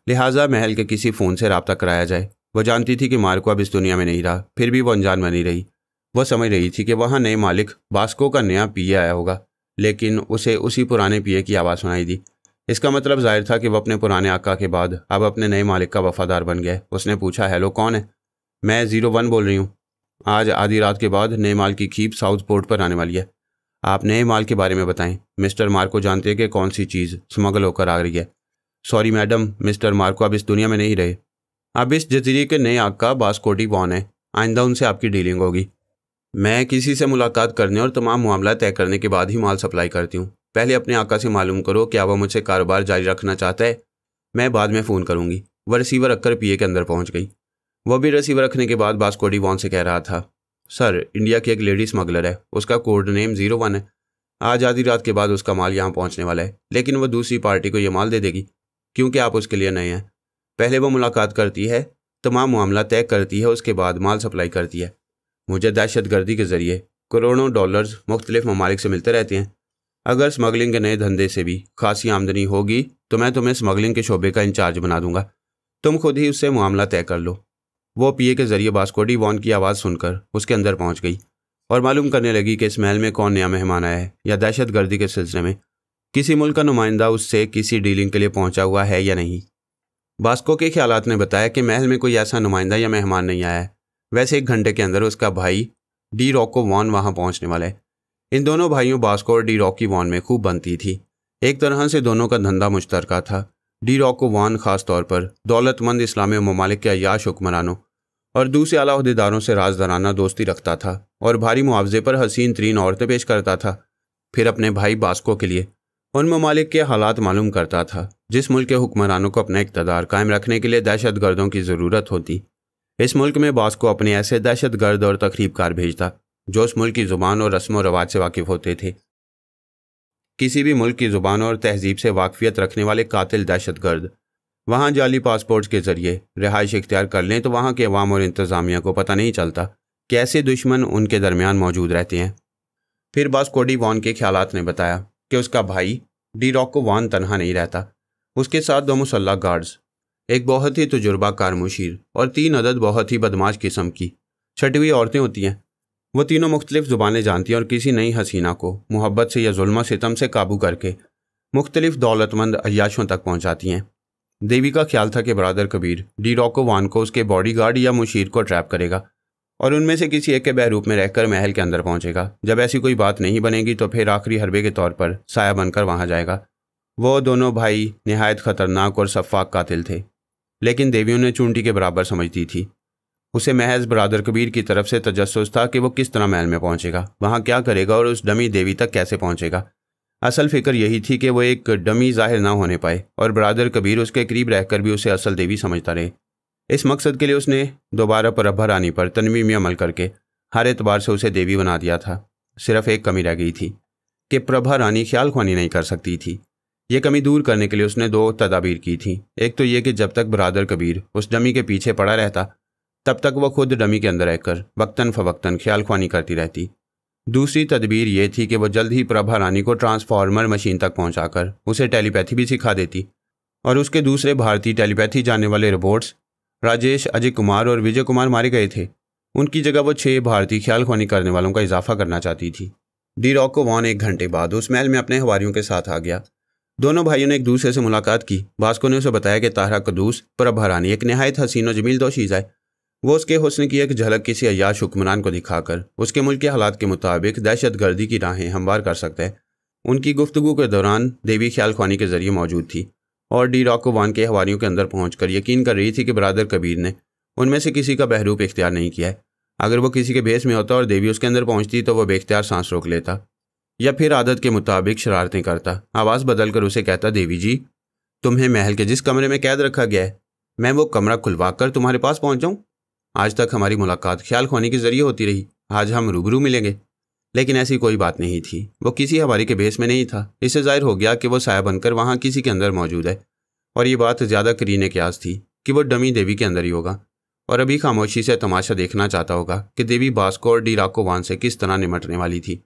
लिहाजा महल के किसी फ़ोन से रब्ता कराया जाए। वो जानती थी कि मार्को अब इस दुनिया में नहीं रहा, फिर भी वो अनजान बनी रही। वह समझ रही थी कि वहाँ नए मालिक बास्को का नया पीए आया होगा, लेकिन उसे उसी पुराने पीए की आवाज़ सुनाई दी। इसका मतलब जाहिर था कि वह अपने पुराने आका के बाद अब अपने नए मालिक का वफादार बन गया। उसने पूछा, हेलो कौन है? मैं 01 बोल रही हूँ। आज आधी रात के बाद नए माल की खीप साउथ पोर्ट पर आने वाली है। आप नए माल के बारे में बताएं। मिस्टर मार्को जानते हैं कि कौन सी चीज़ स्मगल होकर आ रही है। सॉरी मैडम, मिस्टर मार्को अब इस दुनिया में नहीं रहे। अब इस जजीरे के नए आका बास्कोडी वॉन है। आइंदा उनसे आपकी डीलिंग होगी। मैं किसी से मुलाकात करने और तमाम मामला तय करने के बाद ही माल सप्लाई करती हूँ। पहले अपने आका से मालूम करो क्या वह मुझसे कारोबार जारी रखना चाहता है। मैं बाद में फ़ोन करूँगी। वह रिसीवर रखकर पीए के अंदर पहुँच गई। वह भी रिसीवर रखने के बाद बास्कोडी वॉन से कह रहा था, सर इंडिया की एक लेडी स्मगलर है, उसका कोड नेम 01 है। आज आधी रात के बाद उसका माल यहाँ पहुँचने वाला है, लेकिन वह दूसरी पार्टी को यह माल दे देगी क्योंकि आप उसके लिए नए हैं। पहले वो मुलाकात करती है, तमाम मामला तय करती है, उसके बाद माल सप्लाई करती है। मुझे दहशतगर्दी के ज़रिए करोड़ों डॉलर्स मुख्तलिफ ममालिक से मिलते रहते हैं। अगर स्मगलिंग के नए धंधे से भी खासी आमदनी होगी तो मैं तुम्हें स्मगलिंग के शोबे का इंचार्ज बना दूंगा। तुम खुद ही उससे मामला तय कर लो। वो पीए के ज़रिए बास्कोडी वॉन की आवाज़ सुनकर उसके अंदर पहुंच गई और मालूम करने लगी कि इस महल में कौन नया मेहमान आया है या दहशतगर्दी के सिलसिले में किसी मुल्क का नुमाइंदा उससे किसी डीलिंग के लिए पहुंचा हुआ है या नहीं। बास्को के ख्यालात ने बताया कि महल में कोई ऐसा नुमाइंदा या मेहमान नहीं आया है। वैसे 1 घंटे के अंदर उसका भाई डी रॉको वॉन वहाँ पहुँचने वाला है। इन दोनों भाइयों बास्को और डी रॉकी वॉन में खूब बनती थी। एक तरह से दोनों का धंधा मुश्तरका था। डी रॉको वॉन ख़ास तौर पर दौलतमंद इस्लामी ममालिक के अय्याश हुक्मरानों और दूसरे आला अहदेदारों से राजदाराना दोस्ती रखता था। और भारी मुआवजे पर हसीन तरीन औरतें पेश करता था। फिर अपने भाई बास्को के लिए उन ममालिक के हालात मालूम करता था जिस मुल्क के हुक्मरानों को अपना इक़्तिदार कायम रखने के लिए दहशत गर्दों की ज़रूरत होती। इस मुल्क में बास्को अपने ऐसे दहशत गर्द और तकरीबकार भेजता जो उस मुल्क की ज़ुबान और रस्म व रवाज से वाकिफ़ होते थे। किसी भी मुल्क की ज़ुबान और तहजीब से वाकफियत रखने वाले कातिल दहशत गर्द वहाँ जाली पासपोर्ट्स के ज़रिए रिहाइश इख्तियार कर लें तो वहाँ के अवाम और इंतज़ामिया को पता नहीं चलता कि ऐसे दुश्मन उनके दरमियान मौजूद रहते हैं। फिर बास्को डी वॉन के ख्यालात ने बताया कि उसका भाई डी रॉको वॉन तनहा नहीं रहता। उसके साथ 2 मुसल्लह गार्ड्स, एक बहुत ही तजुर्बाकार मुशीर और 3 अदद बहुत ही बदमाश किस्म की छटी हुई औरतें होती हैं। वो तीनों मुख्तलिफ ज़ुबानें जानती हैं और किसी नई हसीना को मोहब्बत से या जुल्म सितम से काबू करके मुख्तलिफ दौलतमंद अय्याशों तक पहुँचाती हैं। देवी का ख्याल था कि बरादर कबीर डी रॉको वान को उसके बॉडीगार्ड या मुशीर को ट्रैप करेगा और उनमें से किसी एक के बहरूप में रहकर महल के अंदर पहुंचेगा। जब ऐसी कोई बात नहीं बनेगी तो फिर आखिरी हरबे के तौर पर साया बनकर वहां जाएगा। वो दोनों भाई निहायत ख़तरनाक और सफ़ाक कातिल थे, लेकिन देवी उन्हें चूंटी के बराबर समझती थी। उसे महज बरादर कबीर की तरफ से तजस्सुस था कि वो किस तरह महल में पहुंचेगा, वहां क्या करेगा और उस डमी देवी तक कैसे पहुंचेगा। असल फिक्र यही थी कि वो एक डमी जाहिर ना होने पाए और बरादर कबीर उसके करीब रहकर भी उसे असल देवी समझता रहे। इस मकसद के लिए उसने दोबारा प्रभा रानी पर तनवीमी अमल करके हर एतबार से उसे देवी बना दिया था। सिर्फ एक कमी रह गई थी कि प्रभा रानी ख्याल ख्वानी नहीं कर सकती थी। ये कमी दूर करने के लिए उसने 2 तदाबीर की थी। एक तो ये कि जब तक बरादर कबीर उस डमी के पीछे पड़ा रहता तब तक वह खुद डमी के अंदर रहकर वक्तन फ़वक्तन ख्याल ख्वानी करती रहती। दूसरी तदबीर ये थी कि वह जल्द ही प्रभा रानी को ट्रांसफार्मर मशीन तक पहुंचाकर उसे टेलीपैथी भी सिखा देती और उसके दूसरे भारतीय टेलीपैथी जानने वाले रोबोट्स राजेश, अजय कुमार और विजय कुमार मारे गए थे। उनकी जगह वो 6 भारतीय ख्याल ख्वानी करने वालों का इजाफा करना चाहती थी। डी रॉको वॉन 1 घंटे बाद उस महल में अपने हवारियों के साथ आ गया। दोनों भाइयों ने एक दूसरे से मुलाकात की। बास्को ने उसे बताया कि ताहरा कदूस प्रभा रानी एक नहायत हसीन और जमील दोशीज़ है। वो उसके हुस्न की एक झलक किसी अय्याश हुक्मरान को दिखाकर उसके मुल्क के हालात के मुताबिक दहशत गर्दी की राहें हमवार कर सकता है। उनकी गुफ्तगू के दौरान देवी ख्याल ख्वानी के जरिए मौजूद थी और डी रॉको वान के हवारियों के अंदर पहुंचकर यकीन कर रही थी कि बरादर कबीर ने उनमें से किसी का बहरूप इख्तियार नहीं किया है। अगर वो किसी के भेस में होता और देवी उसके अंदर पहुंचती तो वह बेख्तियार सांस रोक लेता या फिर आदत के मुताबिक शरारतें करता। आवाज़ बदल कर उसे कहता, देवी जी, तुम्हें महल के जिस कमरे में कैद रखा गया है, मैं वो कमरा खुलवा कर तुम्हारे पास पहुँच जाऊँ? आज तक हमारी मुलाकात ख्याल ख्वानी के जरिए होती रही, आज हम रूबरू मिलेंगे। लेकिन ऐसी कोई बात नहीं थी। वो किसी हवारी के भेस में नहीं था। इससे जाहिर हो गया कि वो साया बनकर वहाँ किसी के अंदर मौजूद है और ये बात ज़्यादा करीने के आस थी कि वो डमी देवी के अंदर ही होगा और अभी खामोशी से तमाशा देखना चाहता होगा कि देवी बास्को और डी रॉको वान से किस तरह निमटने वाली थी।